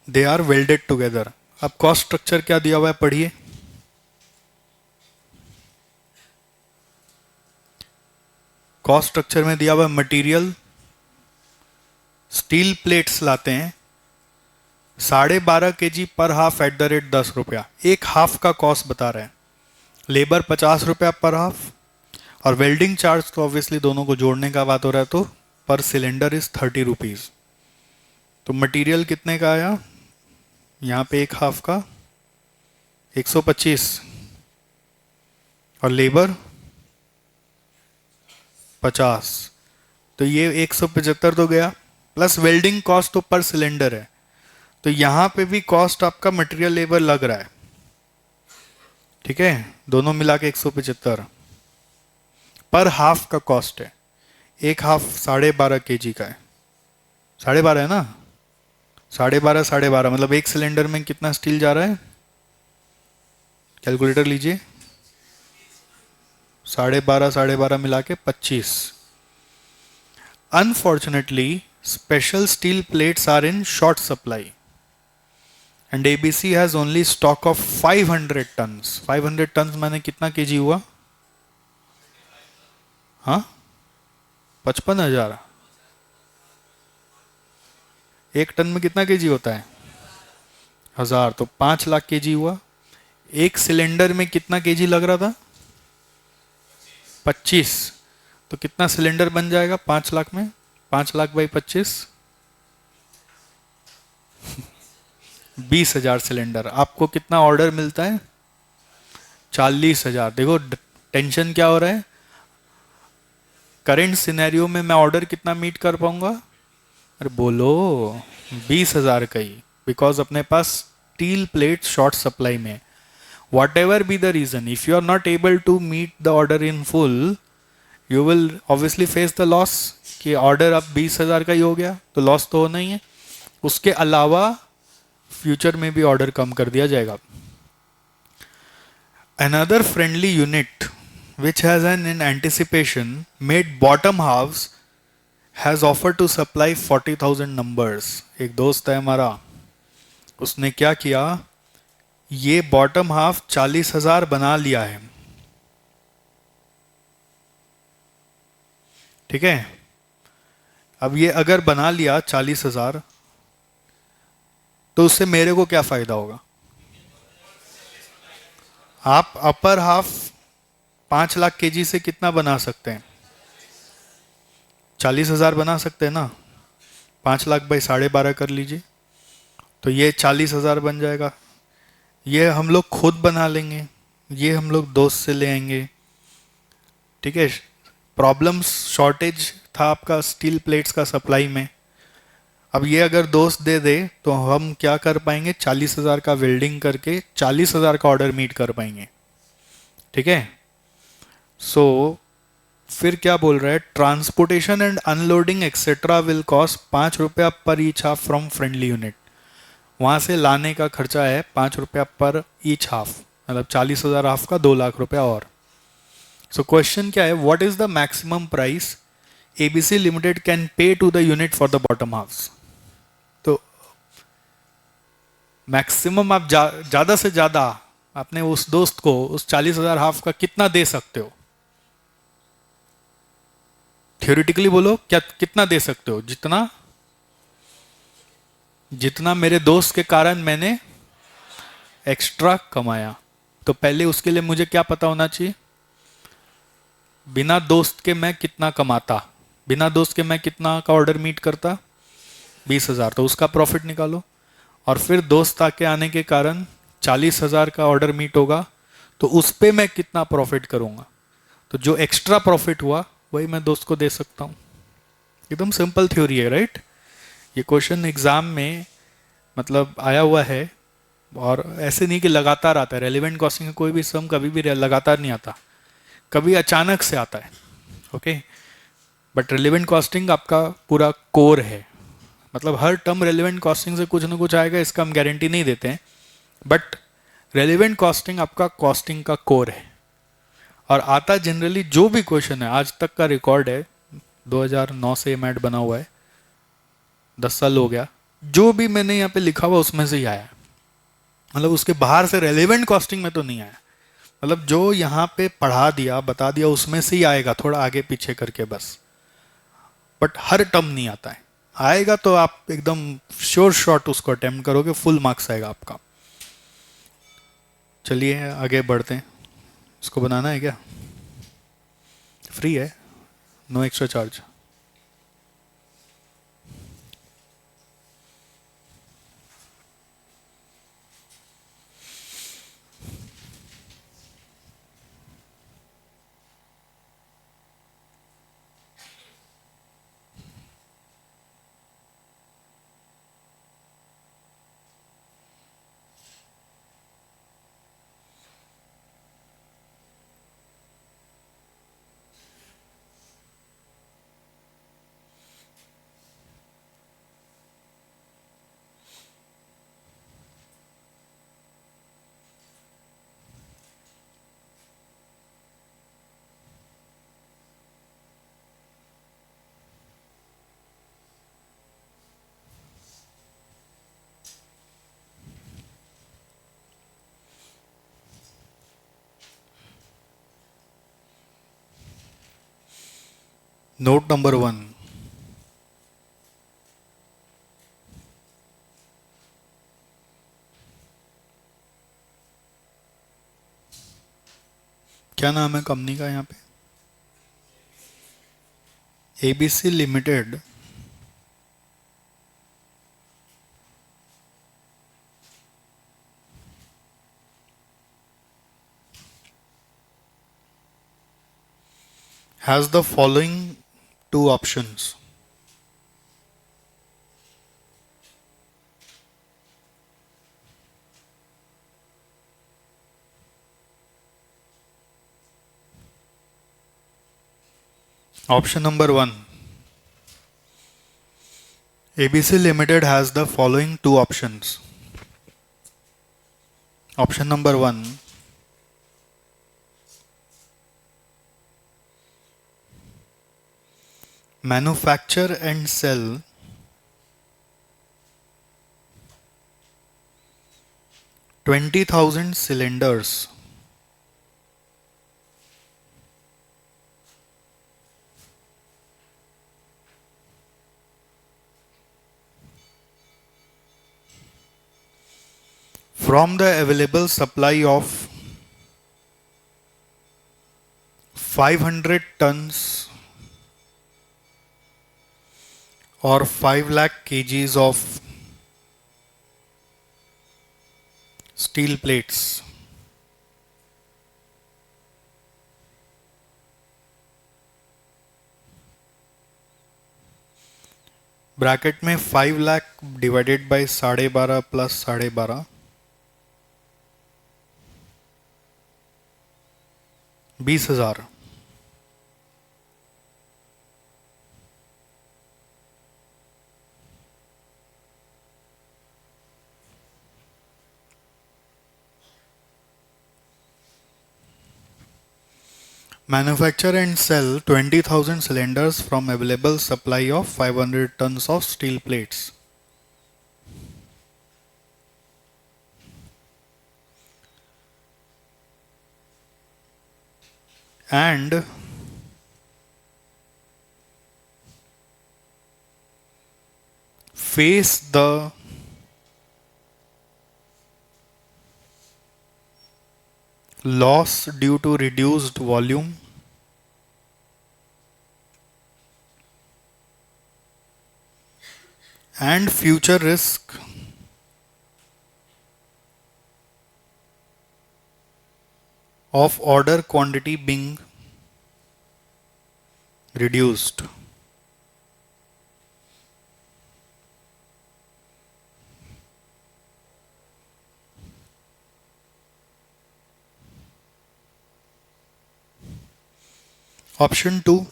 They are welded together. अब कॉस्ट स्ट्रक्चर क्या दिया हुआ है पढ़िए. कॉस्ट स्ट्रक्चर में दिया हुआ मटेरियल, स्टील प्लेट्स लाते हैं 12.5 kg पर हाफ एट द रेट 10 रुपया. एक हाफ का कॉस्ट बता रहे हैं. लेबर 50 रुपया पर हाफ, और वेल्डिंग चार्ज तो ऑब्वियसली दोनों को जोड़ने का बात हो रहा है, तो पर सिलेंडर इज 30 रुपीज. तो मटेरियल कितने का आया यहाँ पे? एक हाफ का 125, और लेबर 50, तो ये 175 तो गया, प्लस वेल्डिंग कॉस्ट तो पर सिलेंडर है, तो यहां पे भी कॉस्ट आपका मटेरियल लेबर लग रहा है. ठीक है, दोनों मिला के 175 पर हाफ का कॉस्ट है. एक हाफ 12.5 kg का है. 12.5 है ना? 12.5 मतलब एक सिलेंडर में कितना स्टील जा रहा है? कैलकुलेटर लीजिए. 12.5 मिला के 25. Unfortunately special steel plates are in short supply and ABC has only stock of 500 tons. 500 tons माने कितना केजी हुआ? हाँ, 55,000. एक टन में कितना केजी होता है? 1000, तो 5 लाख केजी हुआ. एक सिलेंडर में कितना केजी लग रहा था? 25. तो कितना सिलेंडर बन जाएगा 5 लाख में? 5 लाख बाई 25, 20,000 सिलेंडर. आपको कितना ऑर्डर मिलता है? 40,000. देखो टेंशन क्या हो रहा है. करंट सिनेरियो में मैं ऑर्डर कितना मीट कर पाऊंगा? अरे बोलो, 20,000 का ही, बिकॉज अपने पास स्टील प्लेट शॉर्ट सप्लाई में. Whatever be the reason, if you are not able to meet the order in full, you will obviously face the loss. कि ऑर्डर अब 20,000 का ही हो गया, तो लॉस तो होना ही है. उसके अलावा फ्यूचर में भी ऑर्डर कम कर दिया जाएगा. Another friendly unit which has an in anticipation made bottom house has offer to supply 40,000 numbers. एक दोस्त है हमारा, उसने क्या किया, ये बॉटम हाफ 40,000 बना लिया है. ठीक है, अब ये अगर बना लिया 40,000, तो उससे मेरे को क्या फायदा होगा? आप अपर हाफ 5 लाख केजी से कितना बना सकते हैं? 40,000 बना सकते हैं ना. 5 लाख बाई 12.5 कर लीजिए, तो ये 40,000 बन जाएगा. ये हम लोग खुद बना लेंगे, ये हम लोग दोस्त से ले आएंगे. ठीक है, प्रॉब्लम्स शॉर्टेज था आपका स्टील प्लेट्स का सप्लाई में. अब ये अगर दोस्त दे दे तो हम क्या कर पाएंगे? 40,000 का वेल्डिंग करके 40,000 का ऑर्डर मीट कर पाएंगे. ठीक है, सो फिर क्या बोल रहा है? Transportation and unloading etcetera will cost 5 रुपया पर each half from friendly unit. वहां से लाने का खर्चा है 5 रुपया पर ईच हाफ. मतलब 40,000 हाफ का 2 लाख रुपया और। सो क्वेश्चन क्या है, what is the maximum price ABC limited can pay to the unit for the bottom house. तो मैक्सिमम आप ज्यादा से ज्यादा अपने उस दोस्त को उस 40,000 हाफ का कितना दे सकते हो। थियोरिटिकली बोलो, क्या कितना दे सकते हो, जितना जितना मेरे दोस्त के कारण मैंने एक्स्ट्रा कमाया। तो पहले उसके लिए मुझे क्या पता होना चाहिए, बिना दोस्त के मैं कितना कमाता, बिना दोस्त के मैं कितना का ऑर्डर मीट करता, 20,000, तो उसका प्रॉफिट निकालो। और फिर दोस्त आके आने के कारण 40,000 का ऑर्डर मीट होगा, तो उस पे मैं कितना प्रॉफिट करूंगा, तो जो एक्स्ट्रा प्रॉफिट हुआ वही मैं दोस्त को दे सकता हूँ। एकदम सिंपल थ्योरी है, राइट। ये क्वेश्चन एग्जाम में मतलब आया हुआ है, और ऐसे नहीं कि लगातार आता है। रेलिवेंट कॉस्टिंग का कोई भी सम कभी भी लगातार नहीं आता, कभी अचानक से आता है। ओके, बट रेलिवेंट कॉस्टिंग आपका पूरा कोर है। मतलब हर टर्म रेलिवेंट कॉस्टिंग से कुछ ना कुछ आएगा, इसका हम गारंटी नहीं देते हैं, बट रेलिवेंट कॉस्टिंग आपका कॉस्टिंग का कोर है। और आता जनरली जो भी क्वेश्चन है, आज तक का रिकॉर्ड है, 2009 से ये मैट बना हुआ है, 10 साल हो गया, जो भी मैंने यहाँ पे लिखा हुआ उसमें से ही आया है। मतलब उसके बाहर से रेलिवेंट कॉस्टिंग में तो नहीं आया। मतलब जो यहाँ पे पढ़ा दिया बता दिया उसमें से ही आएगा, थोड़ा आगे पीछे करके बस। बट हर टर्म नहीं आता है, आएगा तो आप एकदम श्योर शॉट उसको अटेम्प्ट करोगे, फुल मार्क्स आएगा आपका। चलिए आगे बढ़ते हैं। इसको बनाना है क्या, फ्री है, no extra charge. Note number 1, क्या नाम है कंपनी का यहाँ पे, ABC limited has the following two options. Option number 1, ABC Limited has the following two options. Option number 1, manufacture and sell 20,000 cylinders from the available supply of 500 tons or 5 lakh kgs of steel plates. Bracket में 5 lakh divided by 12.5 plus 12.5, 20,000। Manufacture and sell 20,000 cylinders from available supply of 500 tons of steel plates. And face the loss due to reduced volume and future risk of order quantity being reduced. Option 2,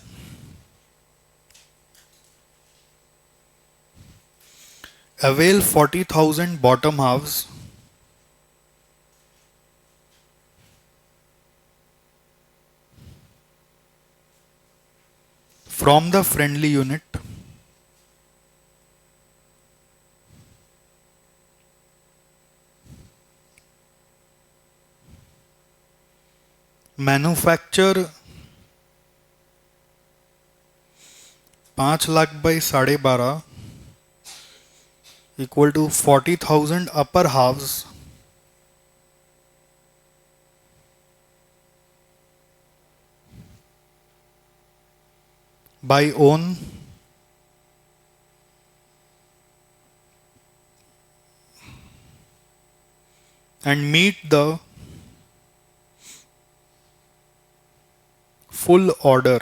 avail 40,000 bottom halves from the friendly unit manufacture 5 lakh by 12.5 equal to 40,000 upper halves by own and meet the full order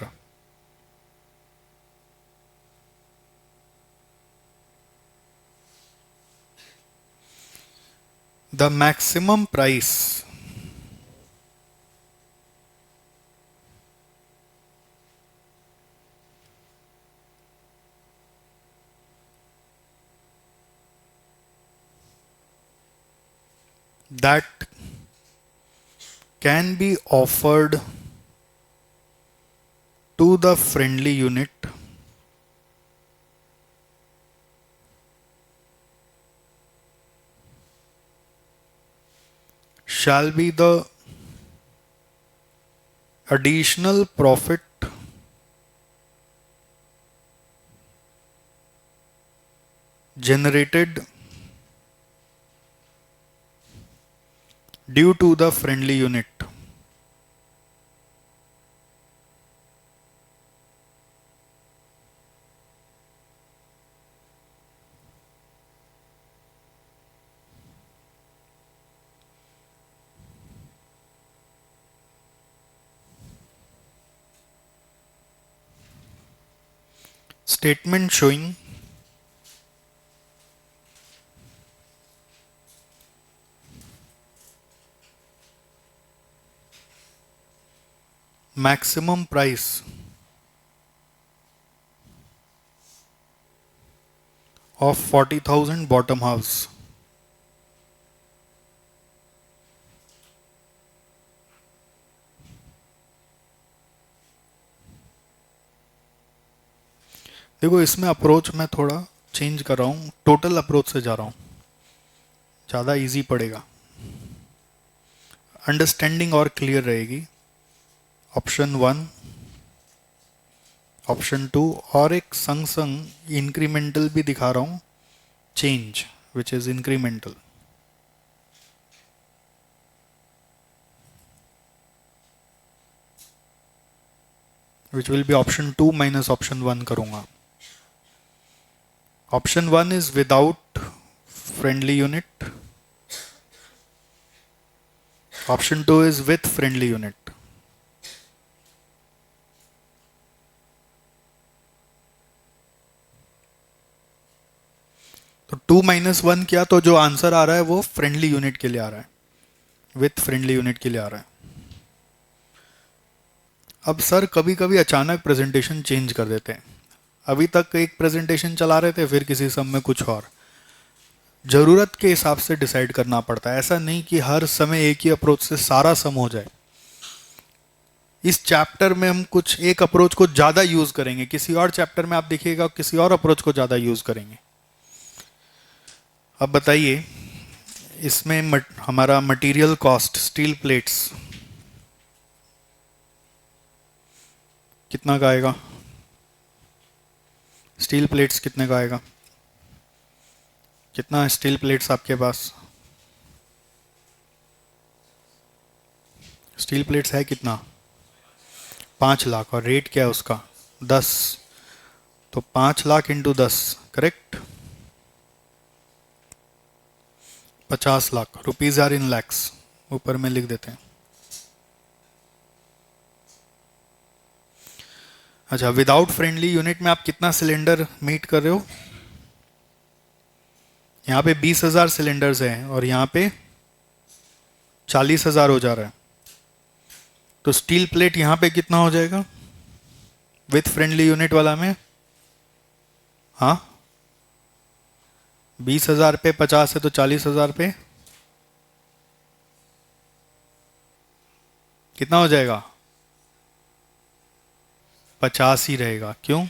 the maximum price that can be offered to the friendly unit shall be the additional profit generated due to the friendly unit. Statement showing maximum price of 40,000 bottom halves देखो इसमें approach मैं थोड़ा change कर रहा हूँ, total approach से जा रहा हूँ, ज़्यादा इजी पड़ेगा, अंडरस्टैंडिंग और क्लियर रहेगी। ऑप्शन 1, ऑप्शन 2 और एक संग संग इंक्रीमेंटल भी दिखा रहा हूँ, change which is incremental. Which will be option 2 minus option 1 करूँगा। Option 1 is without friendly unit. Option 2 is with friendly unit. तो 2 माइनस 1 किया तो जो आंसर आ रहा है वो फ्रेंडली यूनिट के लिए आ रहा है, विथ फ्रेंडली यूनिट के लिए आ रहा है। अब सर कभी कभी अचानक प्रेजेंटेशन चेंज कर देते हैं, अभी तक एक प्रेजेंटेशन चला रहे थे फिर किसी समय में कुछ और, ज़रूरत के हिसाब से डिसाइड करना पड़ता है। ऐसा नहीं कि हर समय एक ही अप्रोच से सारा सम हो जाए। इस चैप्टर में हम कुछ एक अप्रोच को ज़्यादा यूज़ करेंगे, किसी और चैप्टर में आप देखिएगा किसी और अप्रोच को ज़्यादा यूज़ करेंगे। अब बताइए, इसमें हमारा मटेरियल कॉस्ट स्टील प्लेट्स कितना का आएगा? स्टील प्लेट्स कितने का आएगा? कितना स्टील प्लेट्स आपके पास? स्टील प्लेट्स है कितना? 5 लाख। और रेट क्या है उसका? 10। तो 5 lakh into 10, correct? 50 lakh. Rupees are in lakhs, ऊपर में लिख देते हैं। अच्छा, विदाउट फ्रेंडली यूनिट में आप कितना सिलेंडर मीट कर रहे हो? यहाँ पे 20,000 सिलेंडर्स हैं और यहाँ पे 40,000 हो जा रहा है। तो स्टील प्लेट यहाँ पे कितना हो जाएगा विथ फ्रेंडली यूनिट वाला में? हाँ, 20,000 पे 50 है तो 40,000 पे कितना हो जाएगा? 50 ही रहेगा। क्यों?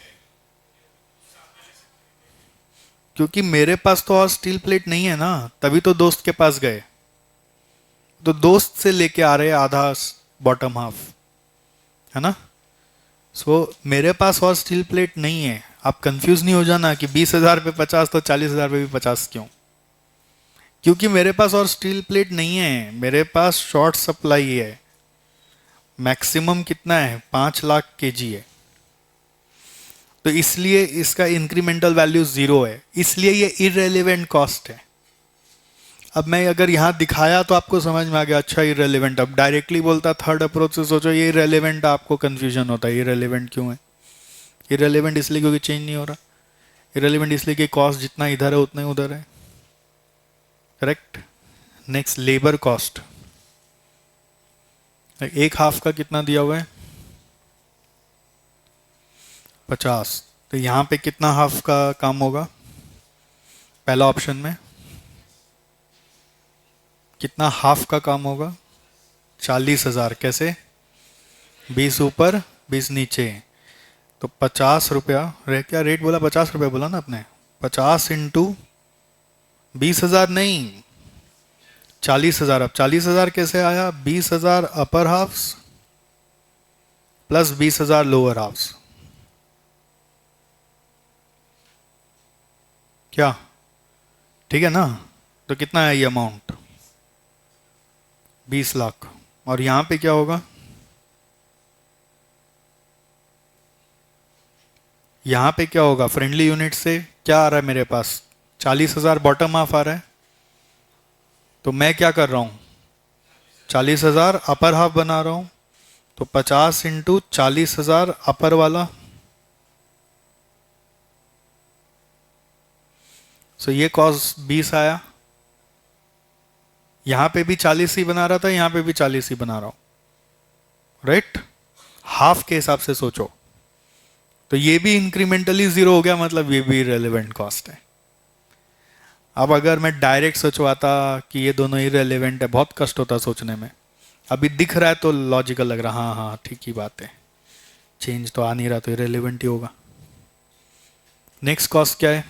क्योंकि मेरे पास तो और स्टील प्लेट नहीं है ना, तभी तो दोस्त के पास गए। तो दोस्त से लेके आ रहे हैं आधा बॉटम हाफ, है ना? मेरे पास और स्टील प्लेट नहीं है। आप कंफ्यूज नहीं हो जाना कि 20,000 पे 50 तो 40,000 पे भी 50 क्यों? क्योंकि मेरे पास और स्टील प्लेट नहीं है, मेरे पास शॉर्ट सप्लाई है। मैक्सिमम कितना है? 5 लाख kg है। तो इसलिए इसका इंक्रीमेंटल वैल्यू 0 है, इसलिए ये इररेलेवेंट कॉस्ट है। अब मैं अगर यहाँ दिखाया तो आपको समझ में आ गया, अच्छा इररेलेवेंट। अब डायरेक्टली बोलता थर्ड अप्रोच से सोचो ये इररेलेवेंट, आपको कंफ्यूजन होता है इररेलेवेंट क्यों है। इररेलेवेंट इसलिए क्योंकि चेंज नहीं हो रहा। इररेलेवेंट इसलिए कि कॉस्ट जितना इधर है उतना ही उधर है, करेक्ट? Next, labour cost. एक हाफ का कितना दिया हुआ है? 50। तो यहाँ पे कितना हाफ का काम होगा? पहला ऑप्शन में कितना हाफ का काम होगा? 40,000। कैसे? 20 ऊपर 20 नीचे। तो 50 रुपया क्या रेट बोला? 50 रुपया बोला ना आपने? 50 इंटू 20,000 नहीं, 40,000। अब 40,000 कैसे आया? 20,000 अपर हाफ्स प्लस 20,000 लोअर हाफ्स। क्या ठीक है ना? तो कितना है ये अमाउंट? 20 लाख। और यहां पे क्या होगा? यहां पे क्या होगा? फ्रेंडली यूनिट से क्या आ रहा है मेरे पास? 40,000 बॉटम हाफ आ रहा है। तो मैं क्या कर रहा हूं? 40,000 अपर हाफ बना रहा हूं। तो 50 इंटू 40,000 अपर वाला। सो ये कॉस्ट 20 आया। यहां पे भी 40 ही बना रहा था, यहां पे भी 40 ही बना रहा हूं, राइट? हाफ के हिसाब से सोचो। तो ये भी इंक्रीमेंटली 0 हो गया, मतलब ये भी रेलेवेंट कॉस्ट है। अब अगर मैं डायरेक्ट सोचवाता कि ये दोनों ही रेलेवेंट है, बहुत कष्ट होता सोचने में। अभी दिख रहा है तो लॉजिकल लग रहा, हाँ हाँ ठीक ही बात है, चेंज तो आ नहीं रहा तो इरेलीवेंट ही होगा। नेक्स्ट कॉस्ट क्या है?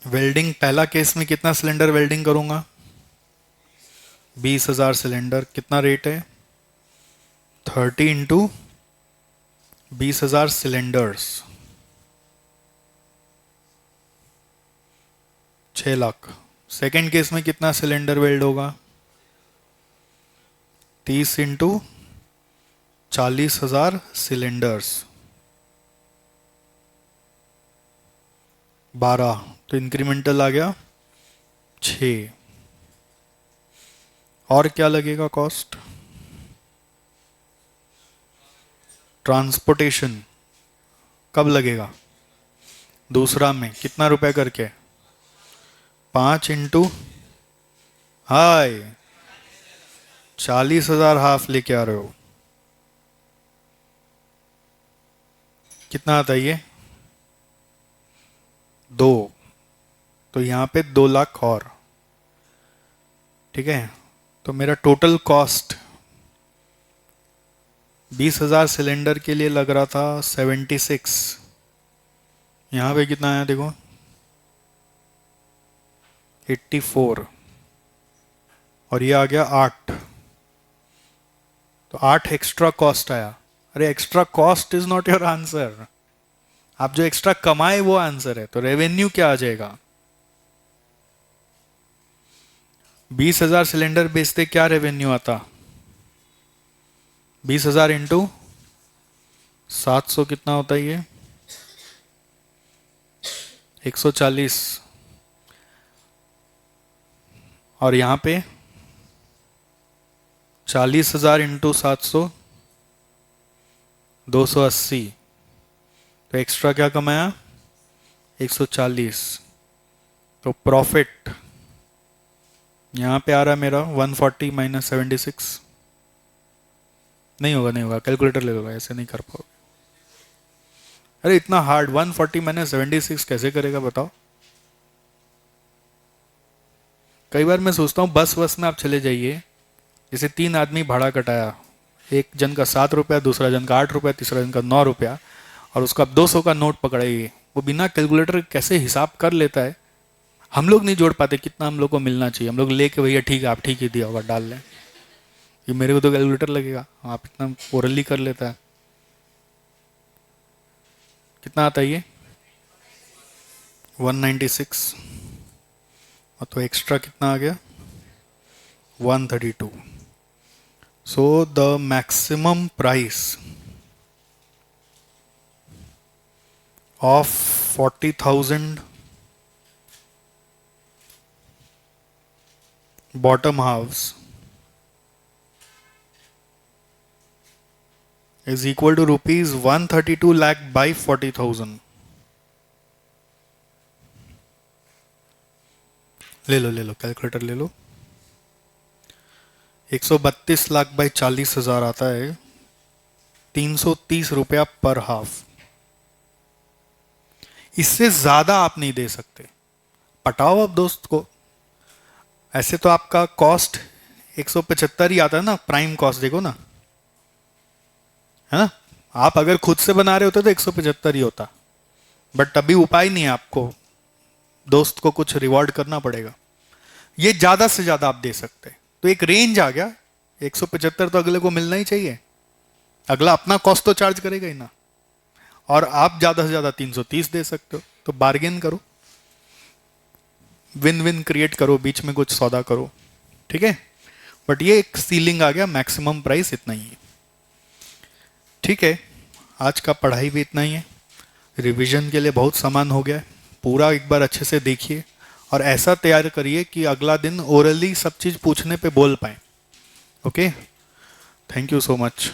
वेल्डिंग। पहला केस में कितना सिलेंडर वेल्डिंग करूंगा? 20,000 सिलेंडर। कितना रेट है? 30 into 20,000 cylinders, 6 lakh. Second case में कितना सिलेंडर वेल्ड होगा? 30 इंटू 40,000 सिलेंडर्स, 12। तो इंक्रीमेंटल आ गया 6। और क्या लगेगा कॉस्ट? ट्रांसपोर्टेशन कब लगेगा? दूसरा में कितना रुपए करके? 5 इंटू, हाय, 40,000 हाफ लेके आ रहे हो। कितना आता है ये? 2। तो यहां पे 2 लाख और, ठीक है? तो मेरा टोटल कॉस्ट 20,000 सिलेंडर के लिए लग रहा था 76। यहाँ पे कितना आया देखो, 84, और ये आ गया 8। तो 8 एक्स्ट्रा कॉस्ट आया। अरे extra cost is not your answer, आप जो एक्स्ट्रा कमाए वो आंसर है। तो रेवेन्यू क्या आ जाएगा? 20,000 सिलेंडर बेचते क्या रेवेन्यू आता? 20,000 इंटू 700 कितना होता है ये? 140। और यहां पे 40,000 इंटू 700, 280। तो एक्स्ट्रा क्या कमाया? 140। तो प्रॉफिट यहां पे आ रहा है मेरा 140 माइनस 76। नहीं होगा, नहीं होगा, कैलकुलेटर ले लो, ऐसे नहीं कर पाओगे। अरे इतना हार्ड 140 माइनस 76 कैसे करेगा बताओ? कई बार मैं सोचता हूँ बस में आप चले जाइए, जैसे 3 आदमी भाड़ा कटाया, एक जन का 7 रुपया, दूसरा जन का 8 रुपया, तीसरा जन का 9 रुपया, और उसका 200 का नोट पकड़ाइए, वो बिना कैलकुलेटर कैसे हिसाब कर लेता है। हम लोग नहीं जोड़ पाते कितना हम लोग को मिलना चाहिए, हम लोग लेके भैया ठीक है आप ठीक ही दिया होगा डाल लें, ये मेरे को तो कैलकुलेटर लगेगा, आप इतना ओरली कर लेता है। कितना आता है ये? 196। और तो एक्स्ट्रा कितना आ गया? 132। So the maximum price of 40,000 bottom halves is equal to rupees 132 lakh by 40,000। ले लो कैलकुलेटर ले लो। 132 लाख बाई 40,000 आता है 330 रुपया पर हाफ। इससे ज्यादा आप नहीं दे सकते। पटाओ अब दोस्त को। ऐसे तो आपका कॉस्ट 175 ही आता है ना, प्राइम कॉस्ट देखो ना, है ना। आप अगर खुद से बना रहे होते तो 175 ही होता, बट अभी उपाय नहीं है, आपको दोस्त को कुछ रिवॉर्ड करना पड़ेगा। ये ज्यादा से ज्यादा आप दे सकते हैं, तो एक रेंज आ गया। 175 तो अगले को मिलना ही चाहिए, अगला अपना कॉस्ट तो चार्ज करेगा ही ना, और आप ज्यादा से ज्यादा 330 दे सकते हो। तो बार्गेन करो, विन विन क्रिएट करो, बीच में कुछ सौदा करो, ठीक है। बट ये एक सीलिंग आ गया, मैक्सिमम प्राइस इतना ही है, ठीक है। आज का पढ़ाई भी इतना ही है, रिवीजन के लिए बहुत सामान हो गया है। पूरा एक बार अच्छे से देखिए और ऐसा तैयार करिए कि अगला दिन ओरली सब चीज़ पूछने पे बोल पाए। Okay, thank you so much.